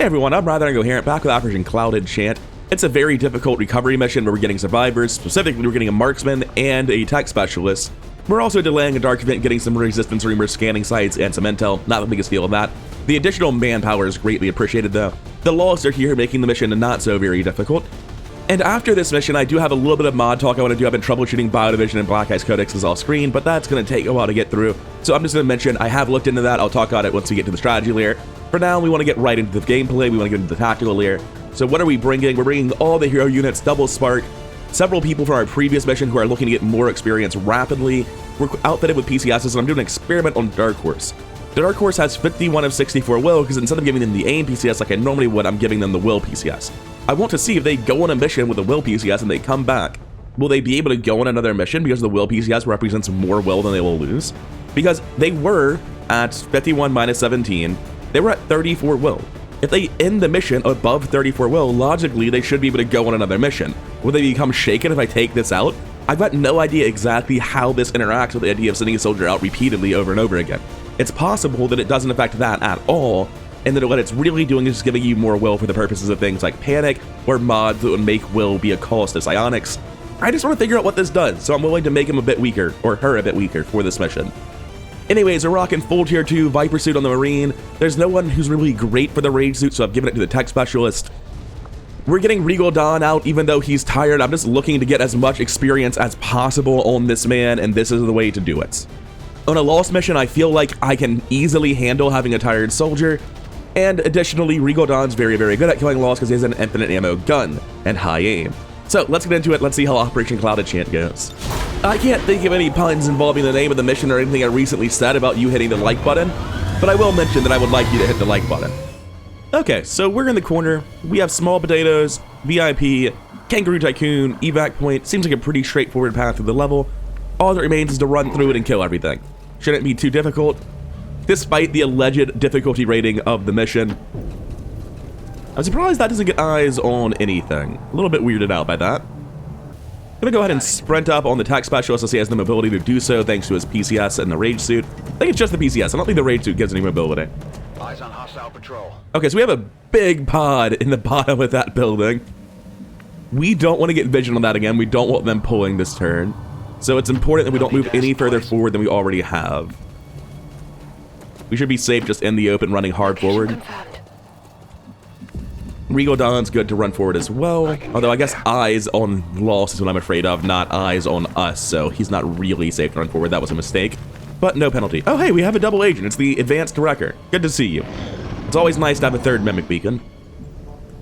everyone, I'm rather incoherent, back with Operation Cloud Enchant. It's a very difficult recovery mission where we're getting survivors, specifically we're getting a marksman and a tech specialist. We're also delaying a dark event, getting some resistance rumors, scanning sites, and some intel. Not the biggest deal of that. The additional manpower is greatly appreciated though. The laws are here, making the mission not so very difficult. And after this mission, I do have a little bit of mod talk I want to do. I've been troubleshooting Biodivision and Black Ice Codexes off screen, but that's going to take a while to get through. So I'm just going to mention I have looked into that. I'll talk about it once we get to the strategy layer. For now, we want to get right into the gameplay. We want to get into the tactical layer. So what are we bringing? We're bringing all the hero units, double spark, several people from our previous mission who are looking to get more experience rapidly. We're outfitted with PCSs, and I'm doing an experiment on Dark Horse. The Dark Horse has 51 of 64 will, because instead of giving them the aim PCS like I normally would, I'm giving them the will PCS. I want to see if they go on a mission with a will PCS and they come back. Will they be able to go on another mission because the will PCS represents more will than they will lose? Because they were at 51 minus 17, they were at 34 will. If they end the mission above 34 will, logically they should be able to go on another mission. Will they become shaken if I take this out? I've got no idea exactly how this interacts with the idea of sending a soldier out repeatedly over and over again. It's possible that it doesn't affect that at all, and that what it's really doing is just giving you more will for the purposes of things like panic or mods that would make will be a cost to psionics. I just want to figure out what this does, so I'm willing to make him a bit weaker, or her a bit weaker, for this mission. Anyways, we're rocking full tier 2 Viper suit on the Marine. There's no one who's really great for the Rage suit, so I've given it to the tech specialist. We're getting Regal Dawn out even though he's tired. I'm just looking to get as much experience as possible on this man, and this is the way to do it. On a Lost mission, I feel like I can easily handle having a tired soldier. And additionally, Regal Dawn's very, very good at killing Lost because he has an infinite ammo gun and high aim. So let's get into it. Let's see how Operation Cloud Enchant goes. I can't think of any puns involving the name of the mission or anything I recently said about you hitting the like button, but I will mention that I would like you to hit the like button. Okay, so we're in the corner. We have Small Potatoes, VIP, Kangaroo Tycoon, evac point. Seems like a pretty straightforward path through the level. All that remains is to run through it and kill everything. Shouldn't be too difficult, despite the alleged difficulty rating of the mission. I'm surprised that doesn't get eyes on anything. A little bit weirded out by that. I'm gonna go ahead and sprint up on the tech specialist as he has the mobility to do so thanks to his PCS and the Rage suit. I think it's just the PCS. I don't think the Rage suit gives any mobility. Eyes on hostile patrol. Okay, so we have a big pod in the bottom of that building. We don't want to get vision on that again. We don't want them pulling this turn. So it's important that we don't move any further forward than we already have. We should be safe just in the open, running hard forward. Regal Dawn's good to run forward as well, although I guess eyes on Lost is what I'm afraid of, not eyes on us, so he's not really safe to run forward. That was a mistake, but no penalty. Oh hey, we have a double agent. It's the Advanced Wrecker. Good to see you. It's always nice to have a third Mimic Beacon.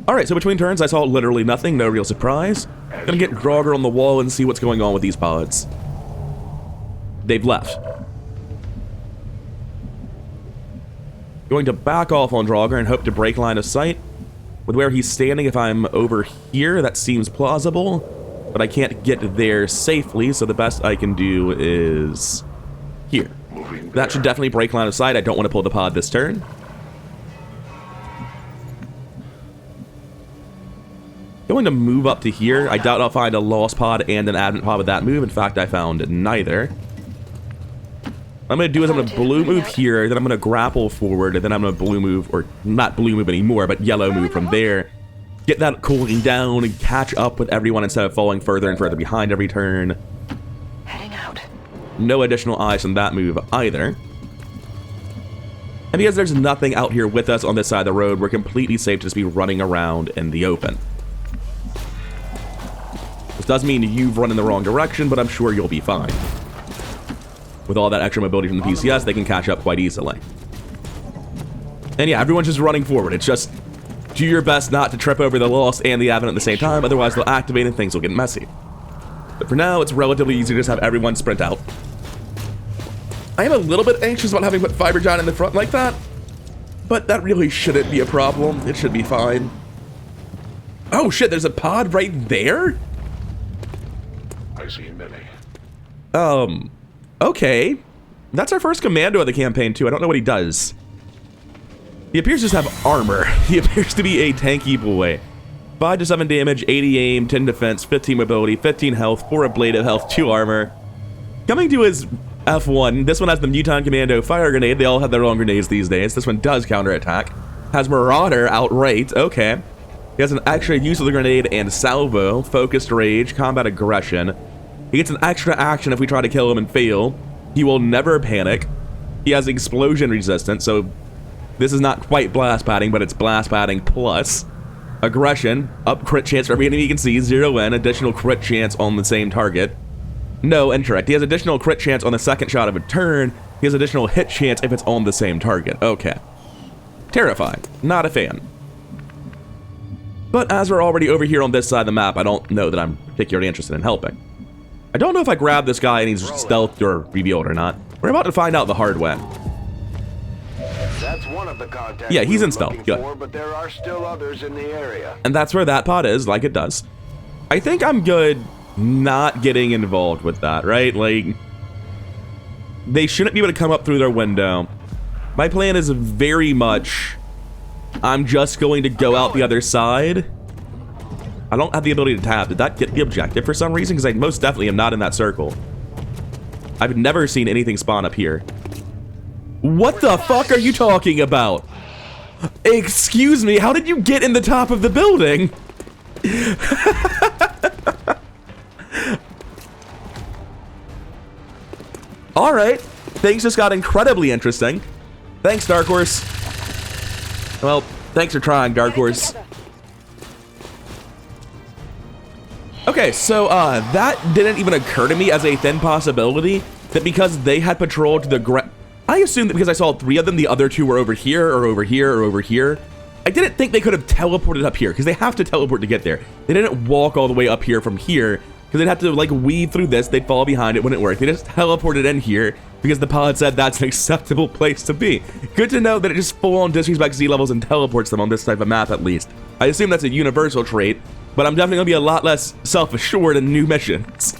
Alright, so between turns I saw literally nothing, no real surprise. Gonna get Draugr on the wall and see what's going on with these pods. They've left. Going to back off on Draugr and hope to break line of sight. With where he's standing, if I'm over here, that seems plausible, but I can't get there safely, so the best I can do is here. That should definitely break line of sight. I don't want to pull the pod this turn. Going to move up to here. I doubt I'll find a Lost pod and an Advent pod with that move. In fact, I found neither. What I'm going to do is I'm going to blue move here, then I'm going to grapple forward, and then I'm going to blue move, or not blue move anymore, but yellow move from there. Get that cooling down and catch up with everyone instead of falling further and further behind every turn. Heading out. No additional eyes on that move either. And because there's nothing out here with us on this side of the road, we're completely safe to just be running around in the open. This does mean you've run in the wrong direction, but I'm sure you'll be fine. With all that extra mobility from the PCS, they can catch up quite easily. And yeah, everyone's just running forward. It's just do your best not to trip over the Lost and the Advent at the same time, otherwise they'll activate and things will get messy. But for now, it's relatively easy to just have everyone sprint out. I am a little bit anxious about having put Fiber Giant in the front like that, but that really shouldn't be a problem. It should be fine. Oh shit, there's a pod right there? I see many. Okay. That's our first commando of the campaign, too. I don't know what he does. He appears to just have armor. He appears to be a tanky boy. 5 to 7 damage, 80 aim, 10 defense, 15 mobility, 15 health, 4 ablative health, 2 armor. Coming to his F1, this one has the Muton Commando fire grenade. They all have their own grenades these days. This one does counterattack. Has Marauder outright. Okay. He has an extra use of the grenade and salvo, focused rage, combat aggression. He gets an extra action if we try to kill him and fail. He will never panic. He has explosion resistance, so this is not quite blast padding, but it's blast padding plus. Aggression, up crit chance for every enemy he can see, 0 in, additional crit chance on the same target. No, incorrect. He has additional crit chance on the second shot of a turn. He has additional hit chance if it's on the same target. Okay. Terrifying. Not a fan. But as we're already over here on this side of the map, I don't know that I'm particularly interested in helping. I don't know if I grab this guy and he's stealthed or revealed or not. We're about to find out the hard way. That's one of the contacts. Yeah, he's in stealth. Good. But there are still others in the area. And that's where that pod is, like it does. I think I'm good not getting involved with that, right? Like, they shouldn't be able to come up through their window. My plan is very much, I'm just going to go out the other side. I don't have the ability to tap. Did that get the objective for some reason? Because I most definitely am not in that circle. I've never seen anything spawn up here. What the fuck are you talking about? Excuse me, how did you get in the top of the building? Alright, things just got incredibly interesting. Thanks, Dark Horse. Well, thanks for trying, Dark Horse. Okay, so that didn't even occur to me as a thin possibility that because they had patrolled the I assumed that because I saw 3 of them, the other 2 were over here, or over here, or over here. I didn't think they could have teleported up here, because they have to teleport to get there. They didn't walk all the way up here from here, because they'd have to, like, weave through this, they'd fall behind, it wouldn't work. They just teleported in here, because the pod said that's an acceptable place to be. Good to know that it just full-on disrespects Z levels and teleports them on this type of map, at least. I assume that's a universal trait, but I'm definitely gonna be a lot less self-assured in new missions.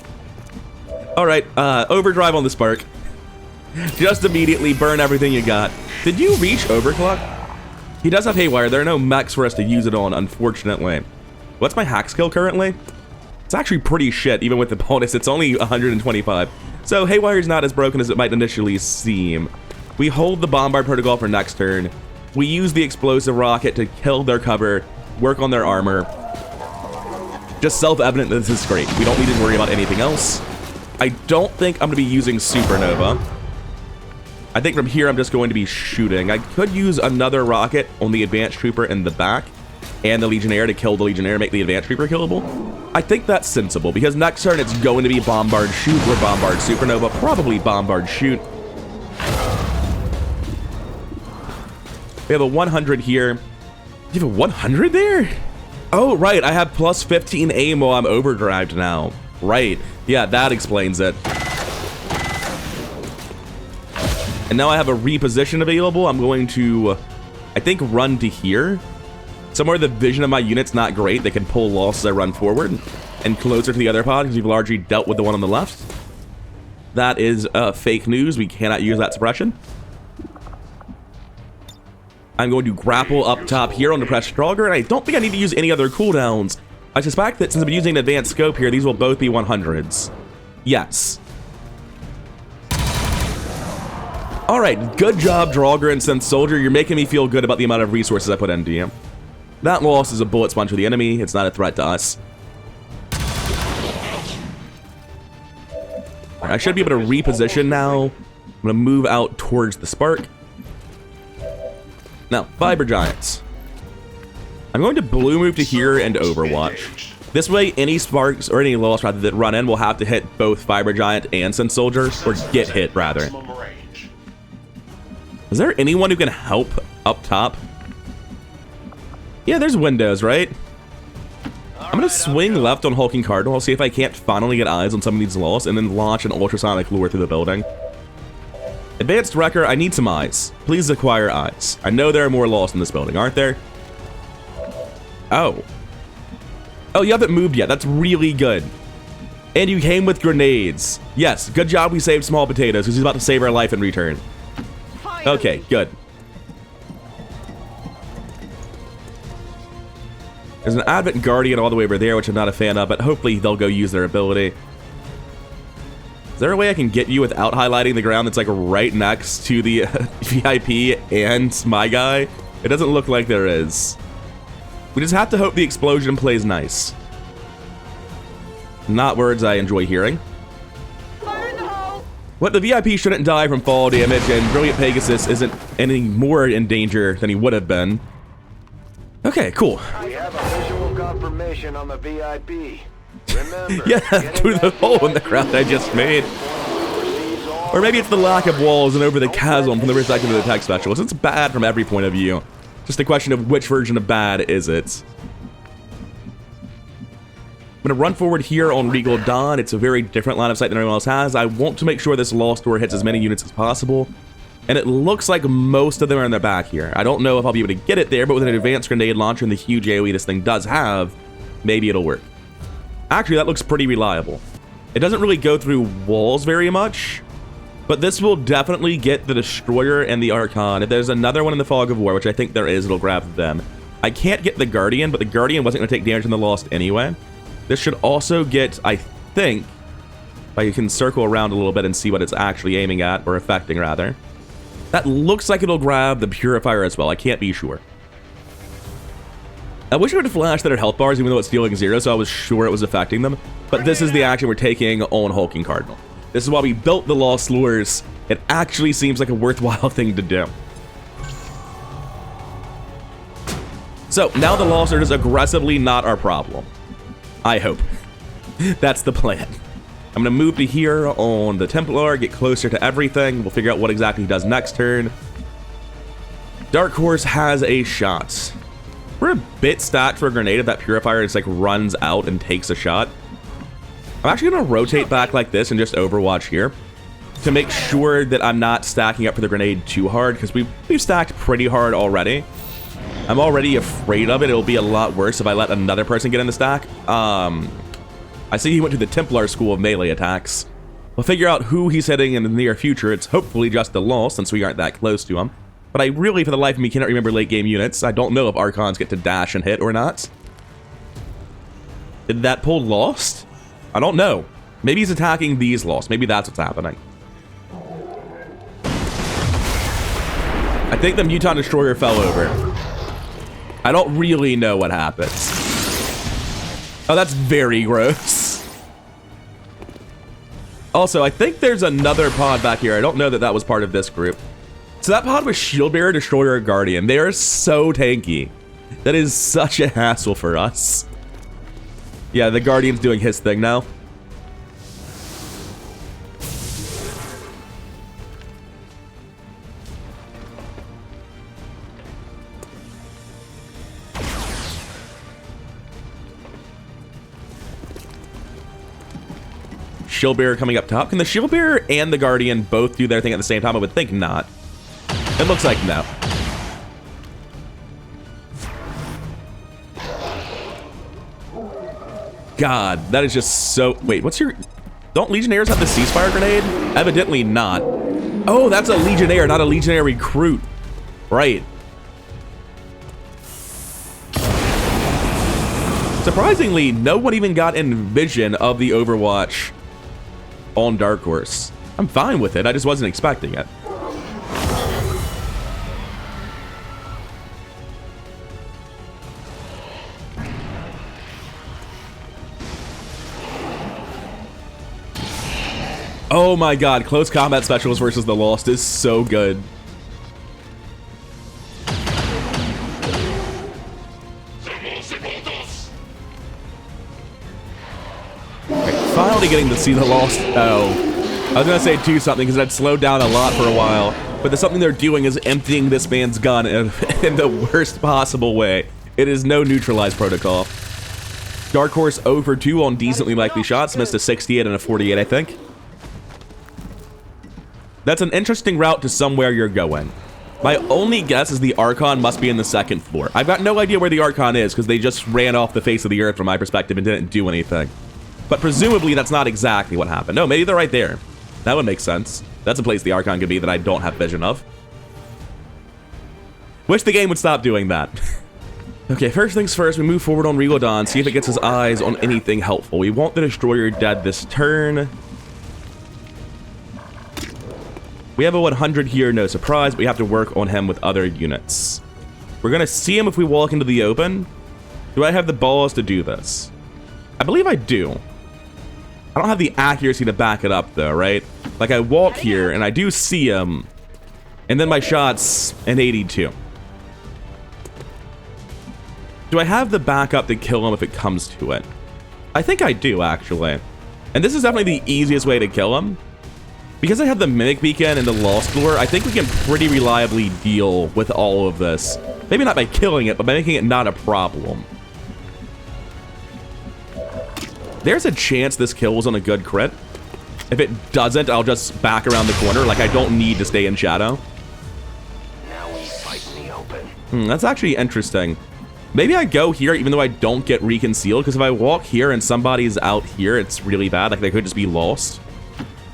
Alright, overdrive on the spark. Just immediately burn everything you got. Did you reach overclock? He does have haywire. There are no mechs for us to use it on, unfortunately. What's my hack skill currently? It's actually pretty shit, even with the bonus. It's only 125. So haywire's not as broken as it might initially seem. We hold the bombard protocol for next turn. We use the explosive rocket to kill their cover, work on their armor. Just self-evident that this is great. We don't need to worry about anything else. I don't think I'm going to be using Supernova. I think from here I'm just going to be shooting. I could use another rocket on the advanced trooper in the back and the Legionnaire to kill the Legionnaire, make the advanced trooper killable. I think that's sensible because next turn it's going to be bombard shoot or bombard supernova, probably bombard shoot. We have a 100 here. You have a 100 there? Oh, right, I have plus 15 aim while I'm overdrived now. Right, yeah, that explains it. And now I have a reposition available. I'm going to, I think, run to here. Somewhere the vision of my unit's not great. They can pull loss as I run forward and closer to the other pod because we've largely dealt with the one on the left. That is fake news. We cannot use that suppression. I'm going to grapple up top here on the press stronger, and I don't think I need to use any other cooldowns. I suspect that since I'm using an advanced scope here, these will both be 100s. Yes. Alright, good job, Draugr and Synth Soldier. You're making me feel good about the amount of resources I put into you. That loss is a bullet sponge for the enemy. It's not a threat to us. Right, I should be able to reposition now. I'm going to move out towards the spark. Now, Fiber Giants. I'm going to blue move to here and Overwatch. This way, any sparks, or any loss rather, that run in will have to hit both Fiber Giant and Synth Soldier, or get hit, rather. Is there anyone who can help up top? Yeah, there's windows, right? I'm gonna swing left on Hulking Cardinal, see if I can't finally get eyes on some of these loss, and then launch an ultrasonic lure through the building. Advanced Wrecker, I need some eyes. Please acquire eyes. I know there are more lost in this building, aren't there? Oh. Oh, you haven't moved yet. That's really good. And you came with grenades. Yes, good job we saved Small Potatoes, because he's about to save our life in return. Okay, good. There's an Advent Guardian all the way over there, which I'm not a fan of, but hopefully they'll go use their ability. Is there a way I can get you without highlighting the ground that's like right next to the VIP and my guy? It doesn't look like there is. We just have to hope the explosion plays nice. Not words I enjoy hearing. What, the VIP shouldn't die from fall damage, and Brilliant Pegasus isn't any more in danger than he would have been. Okay, cool. We have a visual confirmation on the VIP. Remember, Yeah, through the hole in the ground I just made. Or maybe it's the lack of walls and over the chasm from the perspective of the tech specialist. It's bad from every point of view. Just a question of which version of bad is it. I'm going to run forward here on Regal Dawn. It's a very different line of sight than everyone else has. I want to make sure this lost door hits as many units as possible. And it looks like most of them are in the back here. I don't know if I'll be able to get it there, but with an advanced grenade launcher and the huge AoE this thing does have, maybe it'll work. Actually, that looks pretty reliable. It doesn't really go through walls very much, but this will definitely get the Destroyer and the Archon. If there's another one in the Fog of War, which I think there is, it'll grab them. I can't get the Guardian, but the Guardian wasn't going to take damage from the Lost anyway. This should also get, I think, if I can circle around a little bit and see what it's actually aiming at, or affecting, rather. That looks like it'll grab the Purifier as well. I can't be sure. I wish I would have flashed their health bars, even though it's dealing 0, so I was sure it was affecting them. But this is the action we're taking on Hulking Cardinal. This is why we built the Lost Lures. It actually seems like a worthwhile thing to do. So, now the Lost are just aggressively not our problem. I hope. That's the plan. I'm going to move to here on the Templar, get closer to everything. We'll figure out what exactly he does next turn. Dark Horse has a shot. We're a bit stacked for a grenade if that Purifier just like runs out and takes a shot. I'm actually going to rotate back like this and just Overwatch here to make sure that I'm not stacking up for the grenade too hard, because we've stacked pretty hard already. I'm already afraid of it. It'll be a lot worse if I let another person get in the stack. I see he went to the Templar School of melee attacks. We'll figure out who he's hitting in the near future. It's hopefully just the Lost, since we aren't that close to him. But I really, for the life of me, cannot remember late game units. I don't know if Archons get to dash and hit or not. Did that pull Lost? I don't know. Maybe he's attacking these Lost. Maybe that's what's happening. I think the Muton Destroyer fell over. I don't really know what happened. Oh, that's very gross. Also, I think there's another pod back here. I don't know that that was part of this group. So that pod was Shield Bearer, Destroyer, Guardian. They are so tanky. That is such a hassle for us. Yeah, the Guardian's doing his thing now. Shield Bearer coming up top. Can the Shield Bearer and the Guardian both do their thing at the same time? I would think not. It looks like no. God, that is just so... Wait, what's your... Don't Legionnaires have the ceasefire grenade? Evidently not. Oh, that's a Legionnaire, not a Legionnaire recruit. Right. Surprisingly, no one even got in vision of the Overwatch on Dark Horse. I'm fine with it, I just wasn't expecting it. Oh my god, close combat specialist versus the Lost is so good. Finally getting to see the Lost. Oh, I was gonna say do something because I'd slowed down a lot for a while, but the something they're doing is emptying this man's gun in the worst possible way. It is no neutralized protocol. Dark Horse 0 for 2 on decently likely shots, missed a 68 and a 48, I think. That's an interesting route to somewhere you're going. My only guess is the Archon must be in the second floor. I've got no idea where the Archon is because they just ran off the face of the earth from my perspective and didn't do anything. But presumably that's not exactly what happened. No, maybe they're right there. That would make sense. That's a place the Archon could be that I don't have vision of. Wish the game would stop doing that. Okay, first things first, we move forward on Regal Dawn, see if it gets his eyes on anything helpful. We want the Destroyer dead this turn. We have a 100 here, no surprise, but we have to work on him with other units. We're going to see him if we walk into the open. Do I have the balls to do this? I believe I do. I don't have the accuracy to back it up, though, right? Like, I walk here, and I do see him, and then my shot's an 82. Do I have the backup to kill him if it comes to it? I think I do, actually. And this is definitely the easiest way to kill him. Because I have the Mimic Beacon and the Lost Lure, I think we can pretty reliably deal with all of this. Maybe not by killing it, but by making it not a problem. There's a chance this kill was on a good crit. If it doesn't, I'll just back around the corner. Like, I don't need to stay in shadow. Now we fight in the open. That's actually interesting. Maybe I go here even though I don't get reconcealed, because if I walk here and somebody's out here, it's really bad. Like, they could just be lost.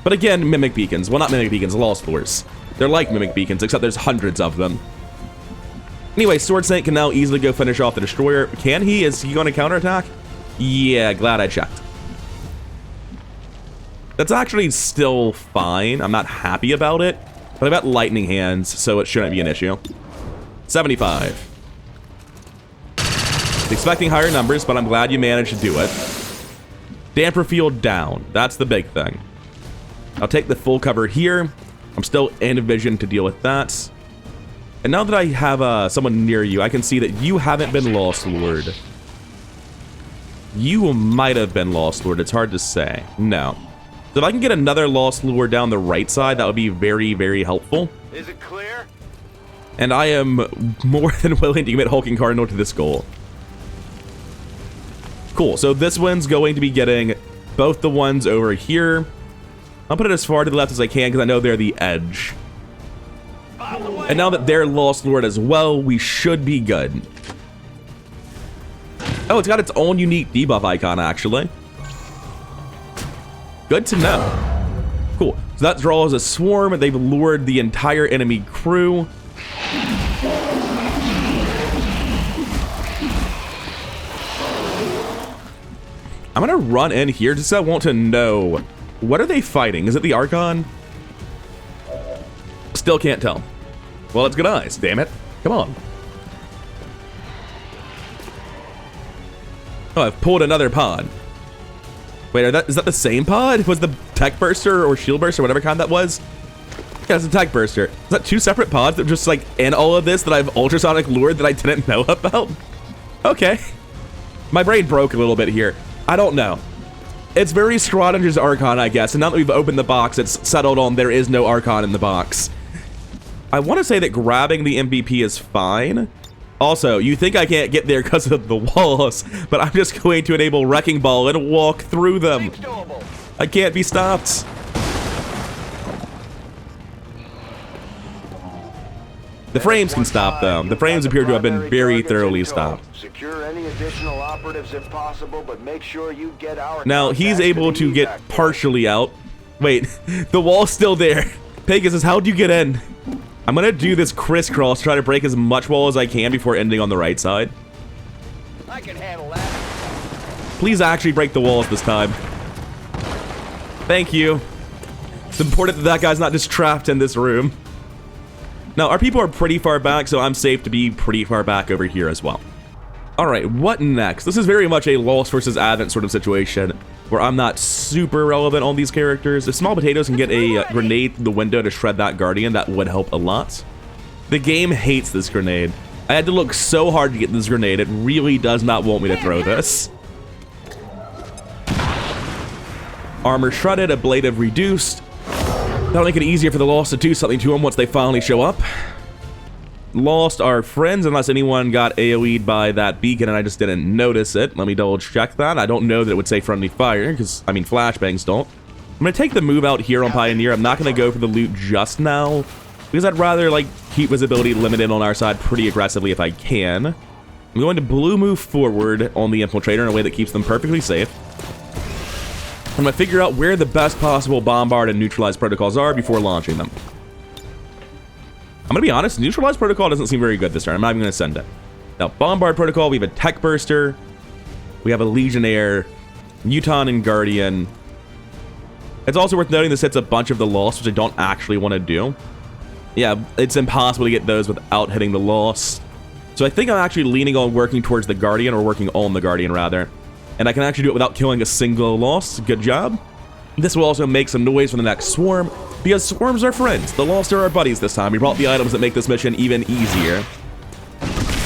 But again, Mimic Beacons. Well, not Mimic Beacons, Lost Lures. They're like Mimic Beacons, except there's hundreds of them. Anyway, Sword Snake can now easily go finish off the Destroyer. Can he? Is he going to counterattack? Yeah, glad I checked. That's actually still fine. I'm not happy about it, but I've got Lightning Hands, so it shouldn't be an issue. 75. Expecting higher numbers, but I'm glad you managed to do it. Damper Field down. That's the big thing. I'll take the full cover here. I'm still in vision to deal with that. And now that I have someone near you, I can see that you haven't been Lost Lured. You might have been Lost Lured. It's hard to say. No. So if I can get another Lost Lure down the right side, that would be very, very helpful. Is it clear? And I am more than willing to commit Hulking Cardinal to this goal. Cool. So this one's going to be getting both the ones over here. I'll put it as far to the left as I can because I know they're the edge. And now that they're Lost Lured as well, we should be good. Oh, it's got its own unique debuff icon, actually. Good to know. Cool. So that draws a swarm. They've lured the entire enemy crew. I'm gonna run in here just so I want to know. What are they fighting? Is it the Archon? Still can't tell. Well, it's good eyes, damn it. Come on. Oh, I've pulled another pod. Wait, is that the same pod? Was the Tech Burster or Shield Burster, whatever kind that was? Yeah, it's a Tech Burster. Is that two separate pods that are just like in all of this that I've ultrasonic lured that I didn't know about? Okay. My brain broke a little bit here. I don't know. It's very Schrödinger's Archon, I guess, and now that we've opened the box, it's settled on there is no Archon in the box. I want to say that grabbing the MVP is fine. Also, you think I can't get there because of the walls, but I'm just going to enable Wrecking Ball and walk through them. I can't be stopped. The frames can stop them. The frames appear to have been very thoroughly stopped. Secure any additional operatives if possible, but make sure you get our now he's able to get partially out. Wait, the wall's still there. Pegasus, how'd you get in? I'm gonna do this crisscross, try to break as much wall as I can before ending on the right side. I can handle that. Please actually break the walls this time. Thank you. It's important that that guy's not just trapped in this room. Now, our people are pretty far back, so I'm safe to be pretty far back over here as well. Alright, what next? This is very much a Lost versus Advent sort of situation, where I'm not super relevant on these characters. If Small Potatoes can get a grenade through the window to shred that Guardian, that would help a lot. The game hates this grenade. I had to look so hard to get this grenade. It really does not want me to throw this. Armor shredded, ablative reduced. That'll make it easier for the Lost to do something to them once they finally show up. Lost are friends unless anyone got AoE'd by that beacon and I just didn't notice it. Let me double check that. I don't know that it would say friendly fire because, I mean, flashbangs don't. I'm going to take the move out here on Pioneer. I'm not going to go for the loot just now because I'd rather, like, keep visibility limited on our side pretty aggressively if I can. I'm going to blue move forward on the Infiltrator in a way that keeps them perfectly safe. I'm going to figure out where the best possible bombard and neutralize protocols are before launching them. I'm going to be honest, neutralize protocol doesn't seem very good this turn. I'm not even going to send it. Now, bombard protocol, we have a Tech Burster. We have a Legionnaire, Muton, and Guardian. It's also worth noting this hits a bunch of the Lost, which I don't actually want to do. Yeah, it's impossible to get those without hitting the Lost. So I think I'm actually leaning on working towards the Guardian, or working on the Guardian, rather. And I can actually do it without killing a single Lost. Good job. This will also make some noise for the next swarm, because swarms are friends. The Lost are our buddies this time. We brought the items that make this mission even easier.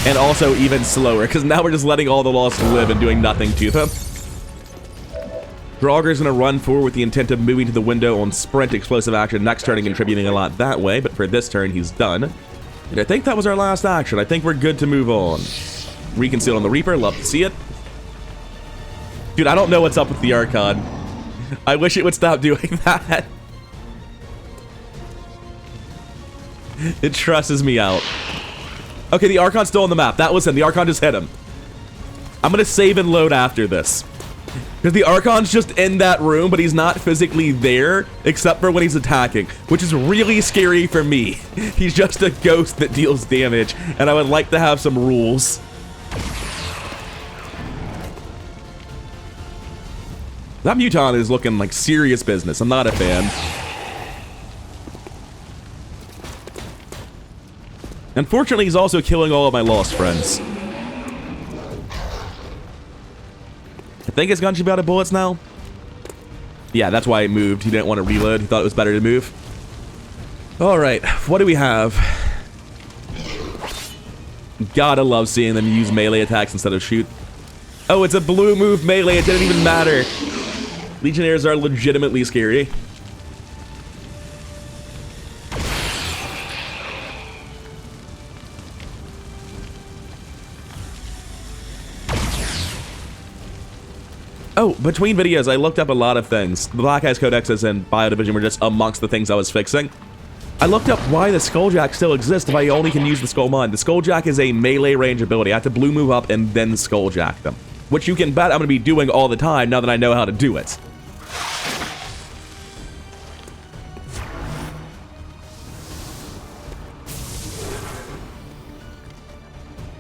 And also even slower, because now we're just letting all the Lost live and doing nothing to them. Draugur's going to run forward with the intent of moving to the window on sprint explosive action next turn and contributing a lot that way, but for this turn he's done. And I think that was our last action. I think we're good to move on. Reconceal on the Reaper, love to see it. Dude, I don't know what's up with the Archon. I wish it would stop doing that. It stresses me out. Okay, the Archon's still on the map. That was him. The Archon just hit him. I'm going to save and load after this. Because the Archon's just in that room, but he's not physically there, except for when he's attacking, which is really scary for me. He's just a ghost that deals damage, and I would like to have some rules. That Muton is looking like serious business. I'm not a fan. Unfortunately, he's also killing all of my Lost friends. I think his gun should be out of bullets now. Yeah, that's why he moved. He didn't want to reload. He thought it was better to move. Alright, what do we have? Gotta love seeing them use melee attacks instead of shoot. Oh, it's a blue move melee. It didn't even matter. Legionnaires are legitimately scary. Oh, between videos, I looked up a lot of things. The Black Eyes Codexes and Biodivision were just amongst the things I was fixing. I looked up why the Skulljack still exists if I only can use the Skull Mine. The Skulljack is a melee range ability. I have to blue move up and then Skulljack them, which you can bet I'm going to be doing all the time now that I know how to do it.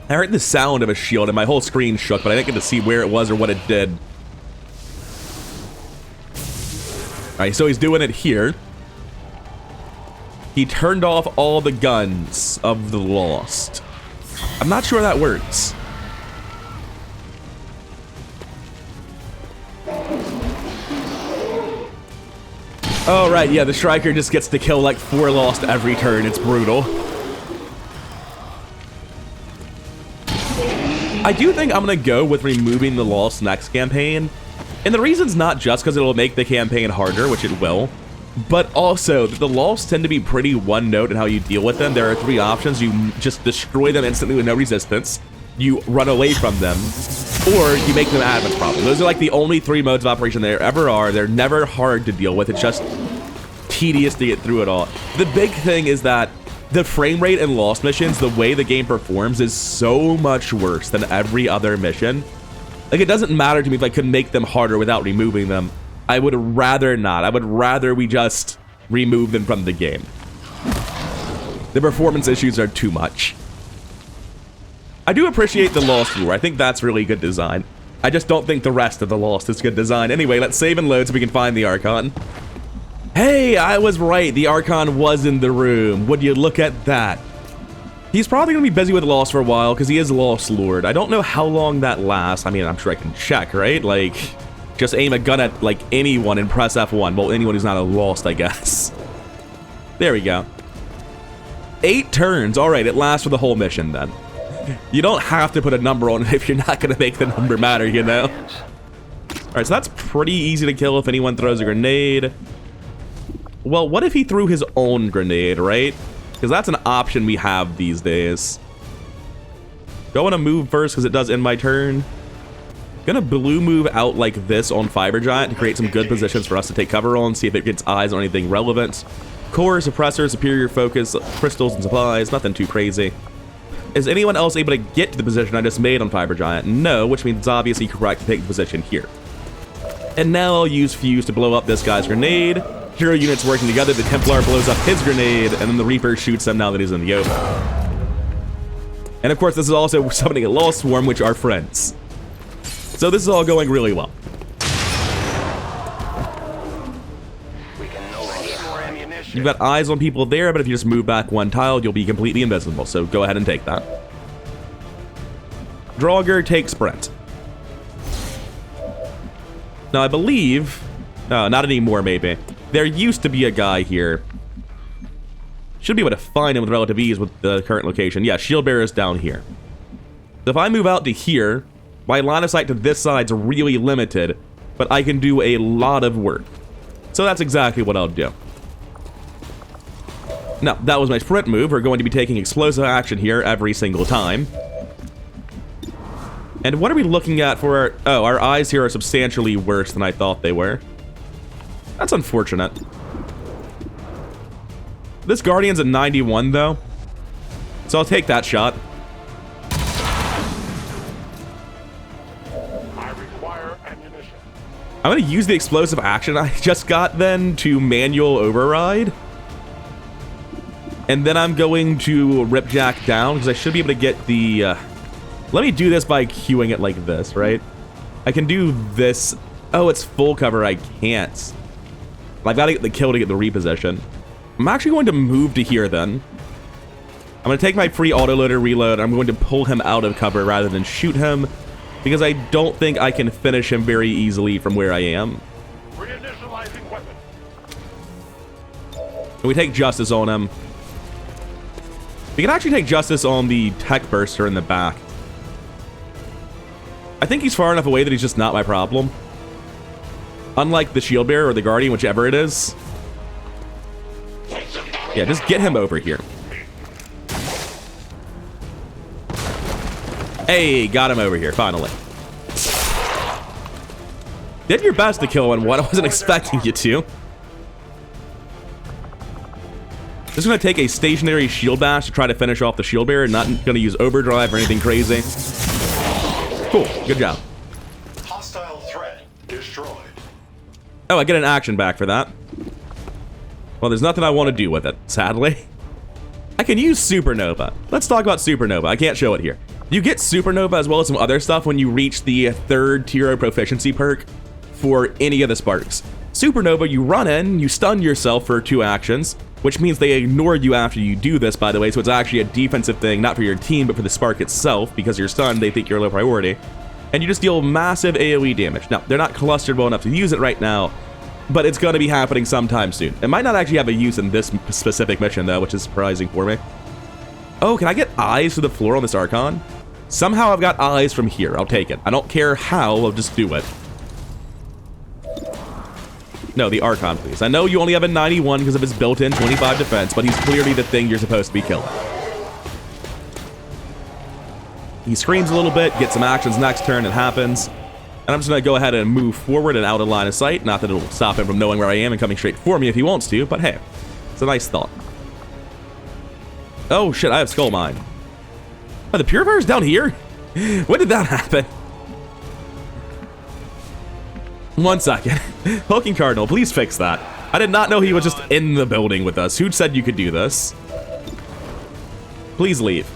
I heard the sound of a shield and my whole screen shook, but I didn't get to see where it was or what it did. Alright, so he's doing it here. He turned off all the guns of the Lost. I'm not sure that works. Oh, right, yeah, the Striker just gets to kill like 4 Lost every turn. It's brutal. I do think I'm going to go with removing the Lost next campaign. And the reason's not just because it'll make the campaign harder, which it will, but also that the Lost tend to be pretty one-note in how you deal with them. There are 3 options. You just destroy them instantly with no resistance, you run away from them, or you make them admin's problem. Those are like the only 3 modes of operation there ever are. They're never hard to deal with. It's just tedious to get through it all. The big thing is that the frame rate in Lost missions, the way the game performs, is so much worse than every other mission. Like, it doesn't matter to me if I could make them harder without removing them. I would rather not. I would rather we just remove them from the game. The performance issues are too much. I do appreciate the Lost lore. I think that's really good design. I just don't think the rest of the Lost is good design. Anyway, let's save and load so we can find the Archon. Hey, I was right. The Archon was in the room. Would you look at that? He's probably going to be busy with Lost for a while because he is Lost Lord. I don't know how long that lasts. I mean, I'm sure I can check, right? Like, just aim a gun at, like, anyone and press F1. Well, anyone who's not a Lost, I guess. There we go. 8 turns. All right, it lasts for the whole mission, then. You don't have to put a number on it if you're not going to make the number matter, you know? All right, so that's pretty easy to kill if anyone throws a grenade. Well, what if he threw his own grenade, right? Because that's an option we have these days. Do I want to move first because it does end my turn? Gonna blue move out like this on Fiber Giant to create some good positions for us to take cover on, see if it gets eyes on anything relevant. Core, suppressor, superior focus, crystals, and supplies. Nothing too crazy. Is anyone else able to get to the position I just made on Fiber Giant? No, which means it's obviously correct to take the position here. And now I'll use Fuse to blow up this guy's grenade. Hero units working together, the Templar blows up his grenade, and then the Reaper shoots him now that he's in the open. And of course, this is also summoning a Lost Swarm, which are friends. So this is all going really well. You've got eyes on people there, but if you just move back 1 tile, you'll be completely invisible, so go ahead and take that. Draugr, take sprint. Now, I believe... No, not anymore, maybe. There used to be a guy here. Should be able to find him with relative ease with the current location. Yeah, shield bearer is down here. So if I move out to here, my line of sight to this side's really limited, but I can do a lot of work. So that's exactly what I'll do. Now, that was my sprint move. We're going to be taking explosive action here every single time. And what are we looking at for our... Oh, our eyes here are substantially worse than I thought they were. That's unfortunate. This Guardian's at 91, though. So I'll take that shot. I require ammunition. I'm going to use the explosive action I just got then to manual override. And then I'm going to ripjack down because I should be able to get the... Let me do this by queuing it like this, right? I can do this... Oh, it's full cover. I can't. I've got to get the kill to get the reposition. I'm actually going to move to here then. I'm going to take my free autoloader reload. I'm going to pull him out of cover rather than shoot him because I don't think I can finish him very easily from where I am. Reinitializing weapon. And we take Justice on him. We can actually take Justice on the tech burster in the back. I think he's far enough away that he's just not my problem. Unlike the shield bearer or the guardian, whichever it is. Yeah, just get him over here. Hey, got him over here, finally. Did your best to kill one. I wasn't expecting you to. Just gonna take a stationary shield bash to try to finish off the shield bearer. Not gonna use overdrive or anything crazy. Cool, good job. Hostile threat destroyed. Oh, I get an action back for that. Well, there's nothing I want to do with it, sadly. I can use Supernova. Let's talk about Supernova. I can't show it here. You get Supernova as well as some other stuff when you reach the 3rd tier of Proficiency perk for any of the sparks. Supernova, you run in, you stun yourself for 2 actions, which means they ignore you after you do this, by the way, so it's actually a defensive thing, not for your team, but for the spark itself, because you're stunned, they think you're low priority. And you just deal massive AoE damage. Now, they're not clustered well enough to use it right now, but it's going to be happening sometime soon. It might not actually have a use in this specific mission, though, which is surprising for me. Oh, can I get eyes to the floor on this Archon? Somehow I've got eyes from here. I'll take it. I don't care how, I'll just do it. No, the Archon, please. I know you only have a 91 because of his built-in 25 defense, but he's clearly the thing you're supposed to be killing. He screams a little bit, gets some actions next turn, it happens. And I'm just going to go ahead and move forward and out of line of sight. Not that it'll stop him from knowing where I am and coming straight for me if he wants to, but hey, it's a nice thought. Oh shit, I have Skull Mine. Oh, the Purifier's down here? When did that happen? 1 second. Hulking Cardinal, please fix that. I did not know he was just in the building with us. Who said you could do this? Please leave.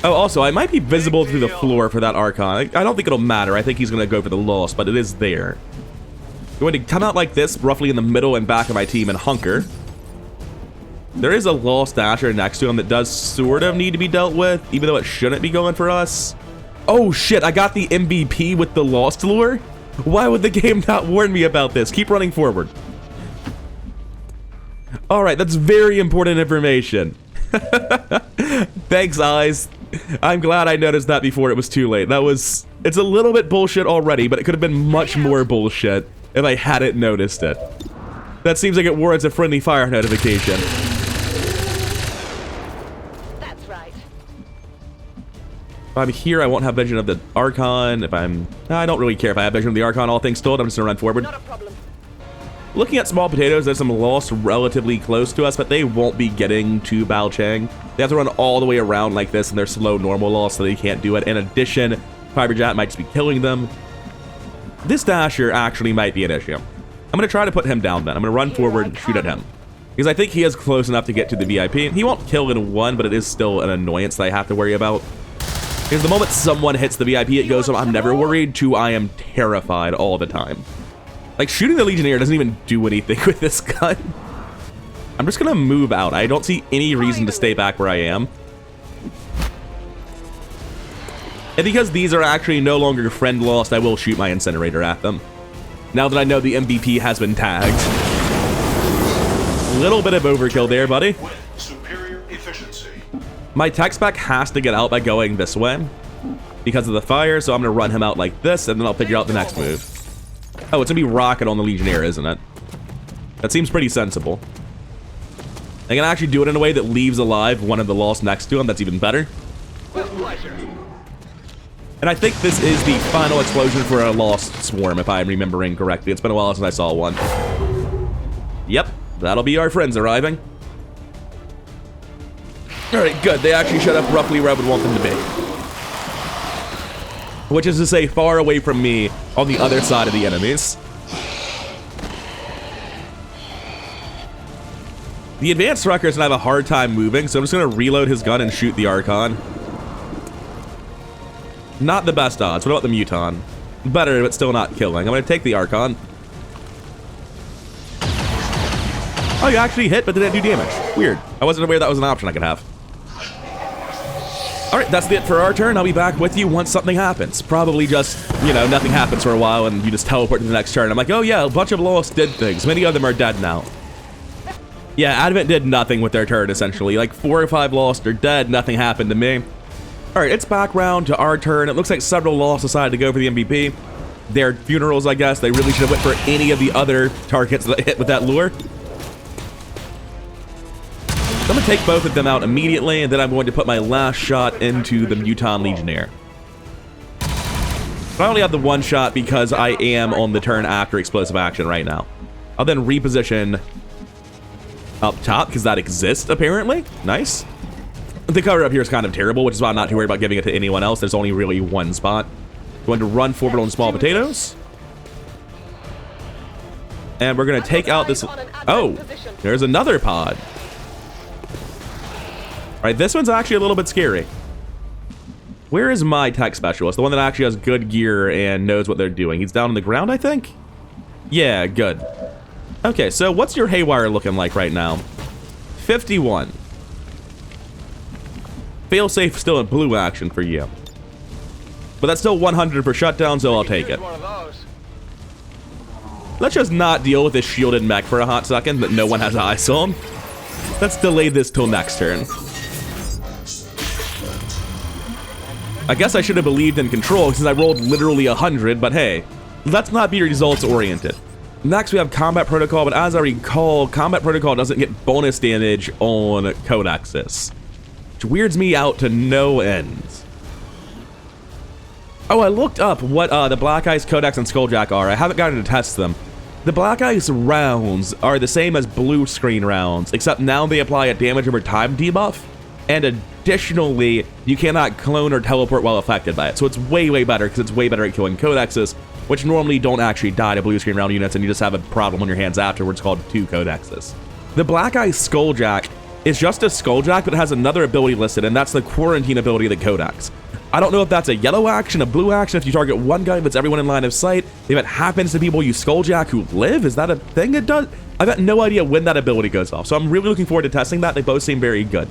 Oh, also, I might be visible through the floor for that Archon. I don't think it'll matter. I think he's going to go for the loss, but it is there. I'm going to come out like this, roughly in the middle and back of my team and hunker. There is a Lost Dasher next to him that does sort of need to be dealt with, even though it shouldn't be going for us. Oh shit, I got the MVP with the Lost Lure? Why would the game not warn me about this? Keep running forward. Alright, that's very important information. Thanks, Eyes. I'm glad I noticed that before it was too late. It's a little bit bullshit already, but it could have been much more bullshit if I hadn't noticed it. That seems like it warrants a friendly fire notification. That's right. If I'm here, I won't have vision of the Archon. I don't really care if I have vision of the Archon, all things told. I'm just gonna run forward. Not a problem. Looking at small potatoes, there's some lost relatively close to us, but they won't be getting to Bao Chang. They have to run all the way around like this, and they're slow normal lost, so they can't do it. In addition, Fiberjet might just be killing them. This Dasher actually might be an issue. I'm going to try to put him down then. I'm going to run forward and shoot at him. Because I think he is close enough to get to the VIP. He won't kill in one, but it is still an annoyance that I have to worry about. Because the moment someone hits the VIP, it goes from I'm never worried to I am terrified all the time. Like, shooting the Legionnaire doesn't even do anything with this gun. I'm just going to move out. I don't see any reason to stay back where I am. And because these are actually no longer friend lost, I will shoot my incinerator at them. Now that I know the MVP has been tagged. Little bit of overkill there, buddy. Superior efficiency. My tech spec has to get out by going this way because of the fire, so I'm going to run him out like this, and then I'll figure out the next move. Oh, it's going to be rocket on the Legionnaire, isn't it? That seems pretty sensible. I can actually do it in a way that leaves alive one of the lost next to him. That's even better. With pleasure. And I think this is the final explosion for a lost swarm, if I'm remembering correctly. It's been a while since I saw one. Yep, that'll be our friends arriving. Alright, good. They actually showed up roughly where I would want them to be. Which is to say, far away from me on the other side of the enemies. The advanced trucker's gonna have a hard time moving, so I'm just gonna reload his gun and shoot the Archon. Not the best odds. What about the Muton? Better, but still not killing. I'm gonna take the Archon. Oh, you actually hit, but didn't do damage. Weird. I wasn't aware that was an option I could have. Alright, that's it for our turn. I'll be back with you once something happens. Probably just, you know, nothing happens for a while and you just teleport to the next turn. I'm like, oh yeah, a bunch of lost did things. Many of them are dead now. Yeah, Advent did nothing with their turn, essentially. Like, 4 or 5 lost are dead, nothing happened to me. Alright, it's back round to our turn. It looks like several lost decided to go for the MVP. Their funerals, I guess. They really should have went for any of the other targets that hit with that lure. I'm going to take both of them out immediately, and then I'm going to put my last shot into the Muton Legionnaire. I only have the one shot because I am on the turn after explosive action right now. I'll then reposition up top, because that exists, apparently. Nice. The cover up here is kind of terrible, which is why I'm not too worried about giving it to anyone else. There's only really one spot. Going to run forward on small potatoes. And we're going to take out this... Oh, there's another pod. Alright, this one's actually a little bit scary. Where is my tech specialist? The one that actually has good gear and knows what they're doing. He's down on the ground, I think? Yeah, good. Okay, so what's your haywire looking like right now? 51. Failsafe still in blue action for you. But that's still 100 for shutdown, so I'll take it. Let's just not deal with this shielded mech for a hot second that no one has eyes on. Let's delay this till next turn. I guess I should have believed in control since I rolled literally 100, but hey, let's not be results oriented. Next we have combat protocol, but as I recall, combat protocol doesn't get bonus damage on codexes, which weirds me out to no end. Oh, I looked up what the Black Ice Codex and Skulljack are. I haven't gotten to test them. The Black Ice rounds are the same as blue screen rounds, except now they apply a damage over time debuff. And additionally, you cannot clone or teleport while affected by it. So it's way, way better because it's way better at killing codexes, which normally don't actually die to blue screen round units, and you just have a problem on your hands afterwards called 2 codexes. The Black Ice Skulljack is just a Skulljack, but it has another ability listed, and that's the quarantine ability of the codex. I don't know if that's a yellow action, a blue action, if you target one guy, that's everyone in line of sight. If it happens to people use Skulljack who live, is that a thing it does? I've got no idea when that ability goes off, so I'm really looking forward to testing that. They both seem very good.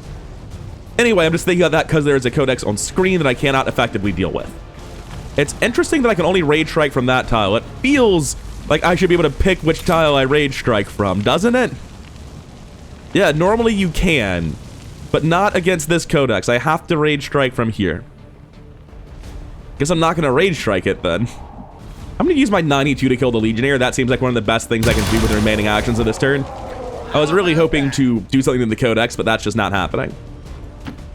Anyway, I'm just thinking about that because there is a codex on screen that I cannot effectively deal with. It's interesting that I can only rage strike from that tile. It feels like I should be able to pick which tile I rage strike from, doesn't it? Yeah, normally you can, but not against this codex. I have to rage strike from here. Guess I'm not going to rage strike it then. I'm going to use my 92 to kill the Legionnaire. That seems like one of the best things I can do with the remaining actions of this turn. I was really hoping to do something in the codex, but that's just not happening.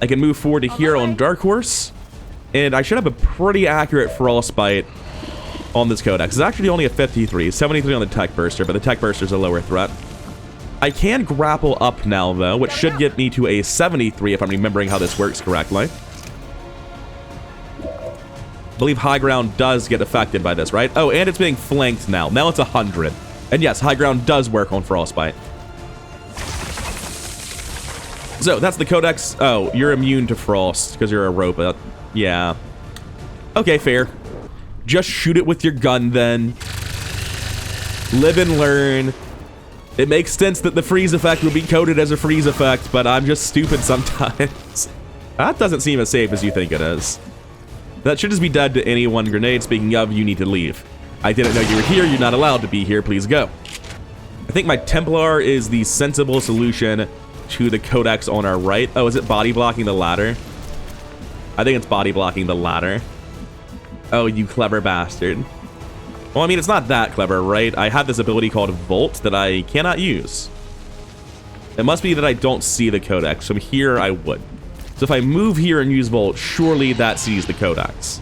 I can move forward to here on Dark Horse, and I should have a pretty accurate Frostbite on this codex. It's actually only a 53, 73 on the Tech Burster, but the Tech Burster's a lower threat. I can grapple up now, though, which should get me to a 73 if I'm remembering how this works correctly. I believe high ground does get affected by this, right? Oh, and it's being flanked now. Now it's 100. And yes, high ground does work on Frostbite. So, that's the codex. Oh, you're immune to frost because you're a robot. Yeah. Okay, fair. Just shoot it with your gun, then. Live and learn. It makes sense that the freeze effect would be coded as a freeze effect, but I'm just stupid sometimes. That doesn't seem as safe as you think it is. That should just be dead to any one grenade. Speaking of, you need to leave. I didn't know you were here. You're not allowed to be here. Please go. I think my Templar is the sensible solution to the Codex on our right. Oh, is it body blocking the ladder? I think it's body blocking the ladder. Oh, you clever bastard. Well, I mean, it's not that clever, right? I have this ability called Volt that I cannot use. It must be that I don't see the Codex. From here, I would. So if I move here and use Volt, surely that sees the Codex.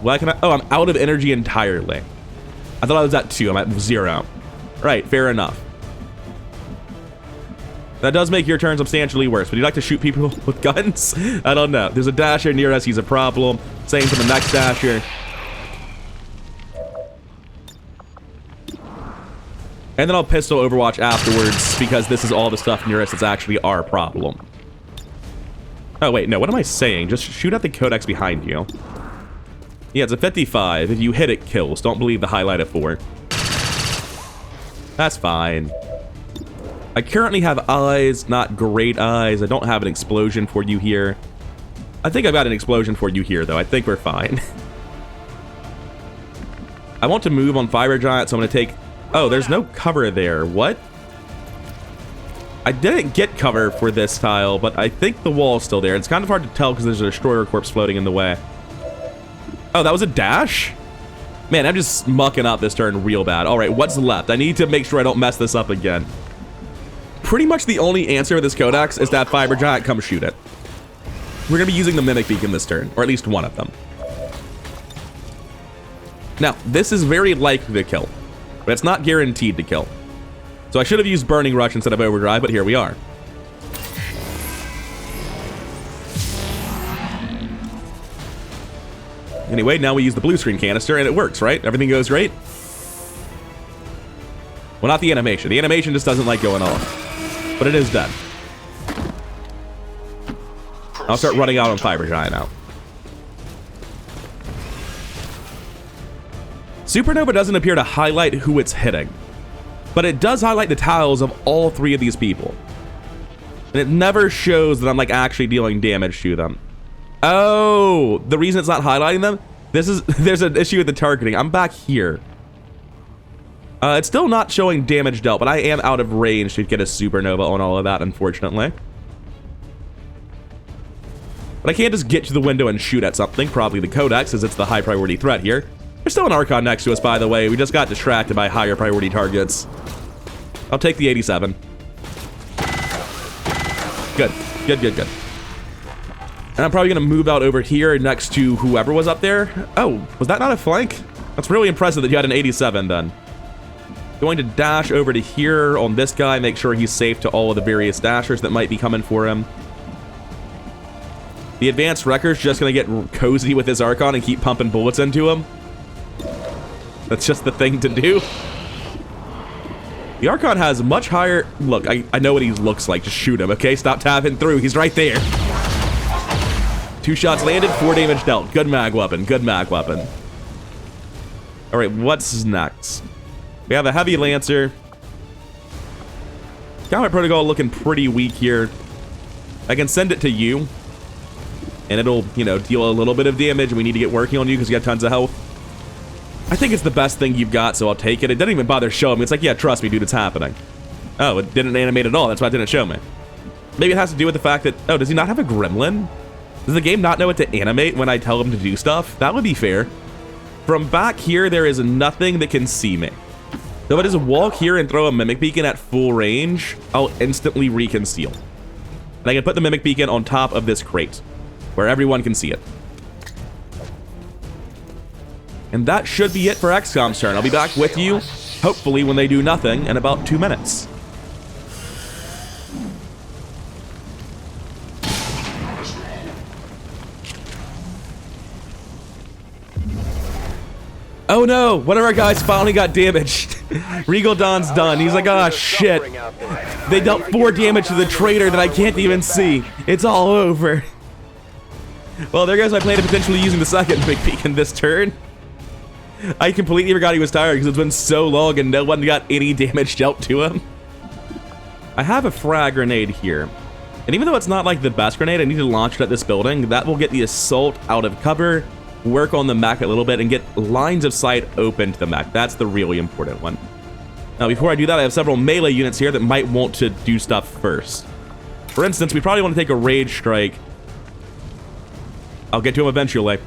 Why can I? Oh, I'm out of energy entirely. I thought I was at 2. I'm at 0. Right, fair enough. That does make your turn substantially worse. Would you like to shoot people with guns? I don't know. There's a dasher near us. He's a problem. Same for the next dasher. And then I'll pistol Overwatch afterwards because this is all the stuff near us that's actually our problem. Oh, wait, no. What am I saying? Just shoot at the Codex behind you. Yeah, it's a 55. If you hit it, kills. Don't believe the highlight of 4. That's fine. I currently have eyes, not great eyes. I don't have an explosion for you here. I think I've got an explosion for you here, though. I think we're fine. I want to move on Fiber Giant, so I'm going to take... Oh, there's no cover there. What? I didn't get cover for this tile, but I think the wall's still there. It's kind of hard to tell because there's a Destroyer corpse floating in the way. Oh, that was a dash? Man, I'm just mucking up this turn real bad. All right, what's left? I need to make sure I don't mess this up again. Pretty much the only answer with this Codex is to have Fiber Giant come shoot it. We're going to be using the Mimic Beacon this turn, or at least one of them. Now, this is very likely to kill, but it's not guaranteed to kill. So I should have used Burning Rush instead of Overdrive, but here we are. Anyway, now we use the blue screen canister, and it works, right? Everything goes great? Well, not the animation. The animation just doesn't like going off. But it is dead. I'll start running out on Fiber Giant now. Supernova doesn't appear to highlight who it's hitting, but it does highlight the tiles of all 3 of these people. And it never shows that I'm like actually dealing damage to them. Oh, the reason it's not highlighting them? There's an issue with the targeting. I'm back here. It's still not showing damage dealt, but I am out of range to get a supernova on all of that, unfortunately. But I can't just get to the window and shoot at something, probably the Codex, as it's the high priority threat here. There's still an Archon next to us, by the way. We just got distracted by higher priority targets. I'll take the 87. Good. Good, good, good. And I'm probably going to move out over here next to whoever was up there. Oh, was that not a flank? That's really impressive that you had an 87 then. Going to dash over to here on this guy, make sure he's safe to all of the various dashers that might be coming for him. The advanced wrecker's just going to get cozy with his Archon and keep pumping bullets into him. That's just the thing to do. The Archon has much higher... Look, I know what he looks like. Just shoot him, okay? Stop tapping through. He's right there. 2 shots landed, 4 damage dealt. Good mag weapon. Good mag weapon. All right, what's next? We have a heavy lancer. Combat protocol looking pretty weak here. I can send it to you, and it'll, you know, deal a little bit of damage. We need to get working on you because you got tons of health. I think it's the best thing you've got, so I'll take it. It doesn't even bother showing me. It's like, yeah, trust me, dude, it's happening. Oh, it didn't animate at all. That's why it didn't show me. Maybe it has to do with the fact that... Oh, does he not have a gremlin? Does the game not know what to animate when I tell him to do stuff? That would be fair. From back here, there is nothing that can see me. So if I just walk here and throw a Mimic Beacon at full range, I'll instantly reconceal. And I can put the Mimic Beacon on top of this crate, where everyone can see it. And that should be it for XCOM's turn. I'll be back with you, hopefully when they do nothing, in about 2 minutes. Oh no, one of our guys finally got damaged. Regal Dawn's done. He's like, ah, shit. They dealt 4 damage to the traitor that I can't even see. It's all over. Well, there goes my plan of potentially using the second Mimic Beacon this turn. I completely forgot he was tired because it's been so long and no one got any damage dealt to him. I have a frag grenade here. And even though it's not like the best grenade, I need to launch it at this building. That will get the assault out of cover, work on the mech a little bit, and get lines of sight open to the mech. That's the really important one. Now, before I do that, I have several melee units here that might want to do stuff first. For instance, we probably want to take a Rage Strike. I'll get to him eventually.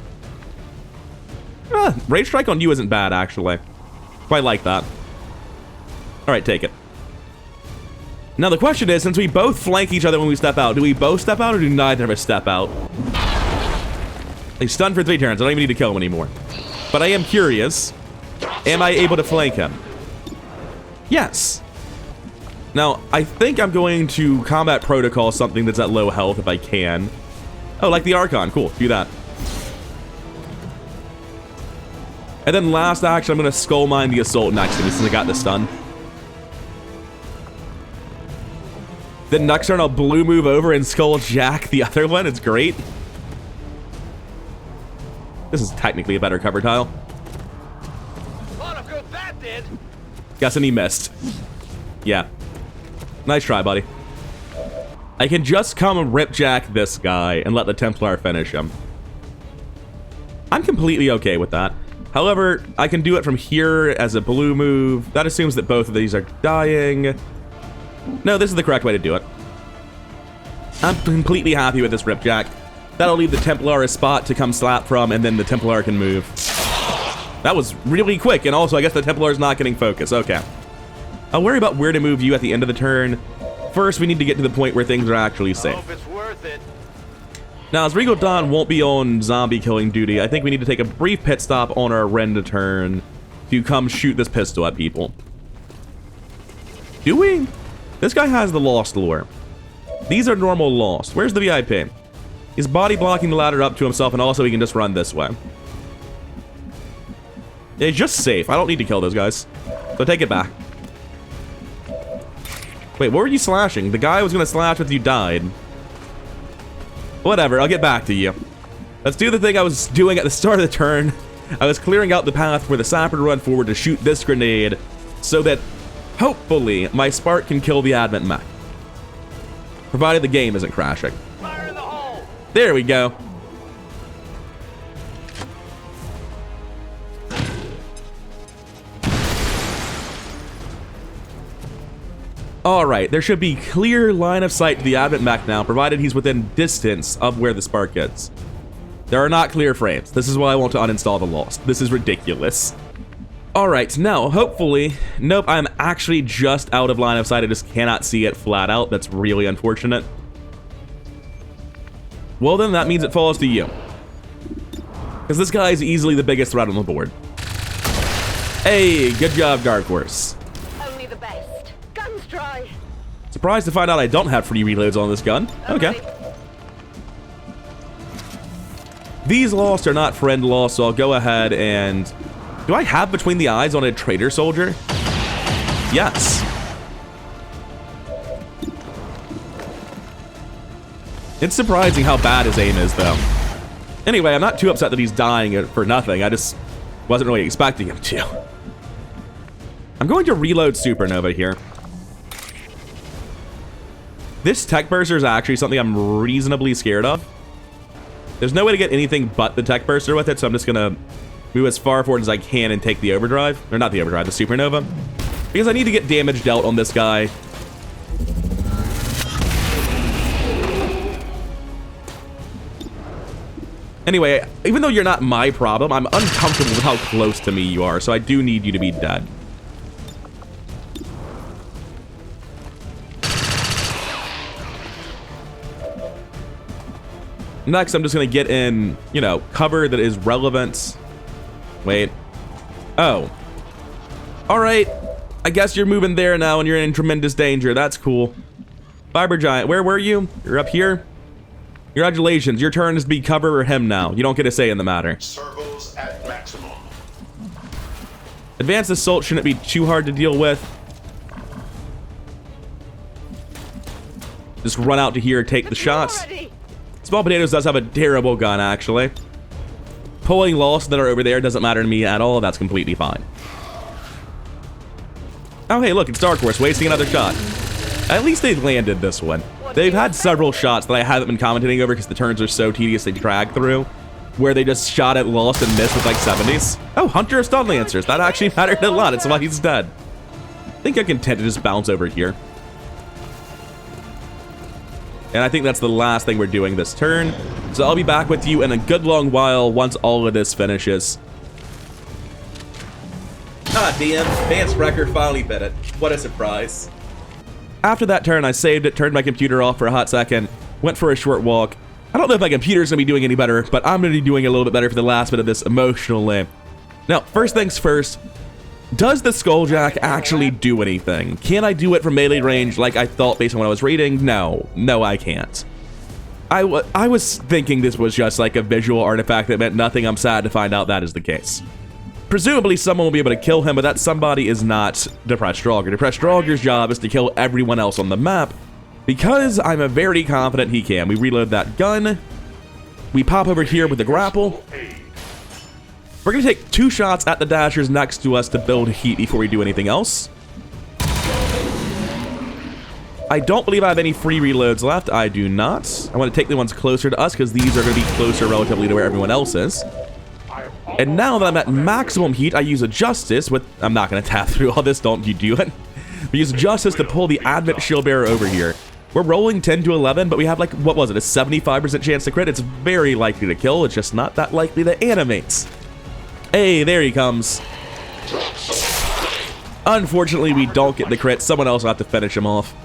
Rage Strike on you isn't bad, actually. Quite like that. Alright, take it. Now the question is, since we both flank each other when we step out, do we both step out or do neither of us step out? He's stunned for 3 turns. I don't even need to kill him anymore. But I am curious. Am I able to flank him? Yes. Now, I think I'm going to combat protocol something that's at low health if I can. Oh, like the Archon. Cool. Do that. And then last action, I'm going to skull mine the assault next to me since I got the stun. Then next turn, I'll blue move over and skull jack the other one. It's great. This is technically a better cover tile. Guessing he missed. Yeah. Nice try, buddy. I can just come and ripjack this guy and let the Templar finish him. I'm completely okay with that. However, I can do it from here as a blue move. That assumes that both of these are dying. No, this is the correct way to do it. I'm completely happy with this ripjack. That'll leave the Templar a spot to come slap from, and then the Templar can move. That was really quick, and also I guess the Templar's not getting focus. Okay. I'll worry about where to move you at the end of the turn. First, we need to get to the point where things are actually safe. Hope it's worth it. Now, as Regal Dawn won't be on zombie killing duty, I think we need to take a brief pit stop on our Renda turn to come shoot this pistol at people. Do we? This guy has the Lost lore. These are normal Lost. Where's the VIP? He's body blocking the ladder up to himself, and also he can just run this way. Yeah, he's just safe. I don't need to kill those guys. So take it back. Wait, what were you slashing? The guy I was going to slash with you died. Whatever, I'll get back to you. Let's do the thing I was doing at the start of the turn. I was clearing out the path for the sapper to run forward to shoot this grenade so that, hopefully, my spark can kill the advent mech. Provided the game isn't crashing. Fire in the hole. There we go. Alright, there should be clear line of sight to the advent mech now, provided he's within distance of where the spark is. There are not clear frames. This is why I want to uninstall the Lost. This is ridiculous. Alright, now, hopefully... Nope, I'm actually just out of line of sight. I just cannot see it flat out. That's really unfortunate. Well then, that means it falls to you. Because this guy is easily the biggest threat on the board. Hey, good job, Dark Horse. Only the best. Guns dry. Surprised to find out I don't have free reloads on this gun. Okay. These Lost are not friend Lost, so I'll go ahead and... Do I have Between the Eyes on a traitor soldier? Yes. It's surprising how bad his aim is, though. Anyway, I'm not too upset that he's dying for nothing. I just wasn't really expecting him to. I'm going to reload Supernova here. This Tech Burster is actually something I'm reasonably scared of. There's no way to get anything but the Tech Burster with it, so I'm just gonna move as far forward as I can and take the Overdrive. Or not the Overdrive, the Supernova. Because I need to get damage dealt on this guy. Anyway, even though you're not my problem, I'm uncomfortable with how close to me you are, so I do need you to be dead. Next, I'm just going to get in, you know, cover that is relevant. Wait. Oh. Alright. I guess you're moving there now and you're in tremendous danger. That's cool. Fiber Giant, where were you? You're up here? Congratulations. Your turn is to be cover or him now. You don't get a say in the matter. Circles at maximum. Advanced Assault shouldn't be too hard to deal with. Just run out to here, take the shots. Small Potatoes does have a terrible gun, actually. Pulling Lost that are over there doesn't matter to me at all. That's completely fine. Oh, hey, look, it's Dark Horse wasting another shot. At least they landed this one. They've had several shots that I haven't been commentating over because the turns are so tedious they drag through, where they just shot at lost and missed with like 70s. Oh, Hunter of Stun Lancers. That actually mattered a lot. It's why he's dead. I think I can tend to just bounce over here. And I think that's the last thing we're doing this turn. So I'll be back with you in a good long while once all of this finishes. Ah, damn. Advanced record finally bit it. What a surprise. After that turn, I saved it, turned my computer off for a hot second, went for a short walk. I don't know if my computer's gonna be doing any better, but I'm gonna be doing a little bit better for the last bit of this emotional lane. Now, first things first, does the Skulljack actually do anything? Can I do it from melee range like I thought based on what I was reading? No, I can't. I was thinking this was just like a visual artifact that meant nothing. I'm sad to find out that is the case. Presumably someone will be able to kill him, but that somebody is not Depressed Draugr. Depressed Draugr's job is to kill everyone else on the map, because I'm a very confident he can. We reload that gun. We pop over here with the grapple. We're going to take 2 shots at the dashers next to us to build heat before we do anything else. I don't believe I have any free reloads left. I do not. I want to take the ones closer to us because these are going to be closer relatively to where everyone else is. And now that I'm at maximum heat, I use a Justice with... I'm not going to tap through all this. Don't you do it. We use Justice to pull the Advent Shield Bearer over here. We're rolling 10 to 11, but we have like, what was it, a 75% chance to crit? It's very likely to kill. It's just not that likely to animate. Hey, there he comes. Unfortunately, we don't get the crit. Someone else will have to finish him off.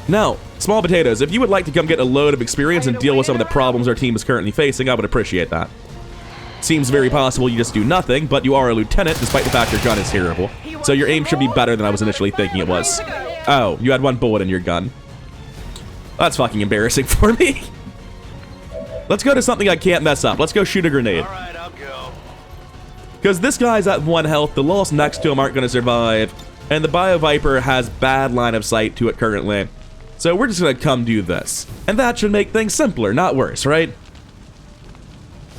Now, Small Potatoes, if you would like to come get a load of experience and deal with some of the problems our team is currently facing, I would appreciate that. Seems very possible you just do nothing, but you are a lieutenant, despite the fact your gun is terrible. So your aim should be better than I was initially thinking it was. Oh, you had 1 bullet in your gun. That's fucking embarrassing for me. Let's go to something I can't mess up. Let's go shoot a grenade. Alright, I'll go. Because this guy's at 1 health, the lost next to him aren't going to survive, and the Bio Viper has bad line of sight to it currently. So we're just going to come do this. And that should make things simpler, not worse, right?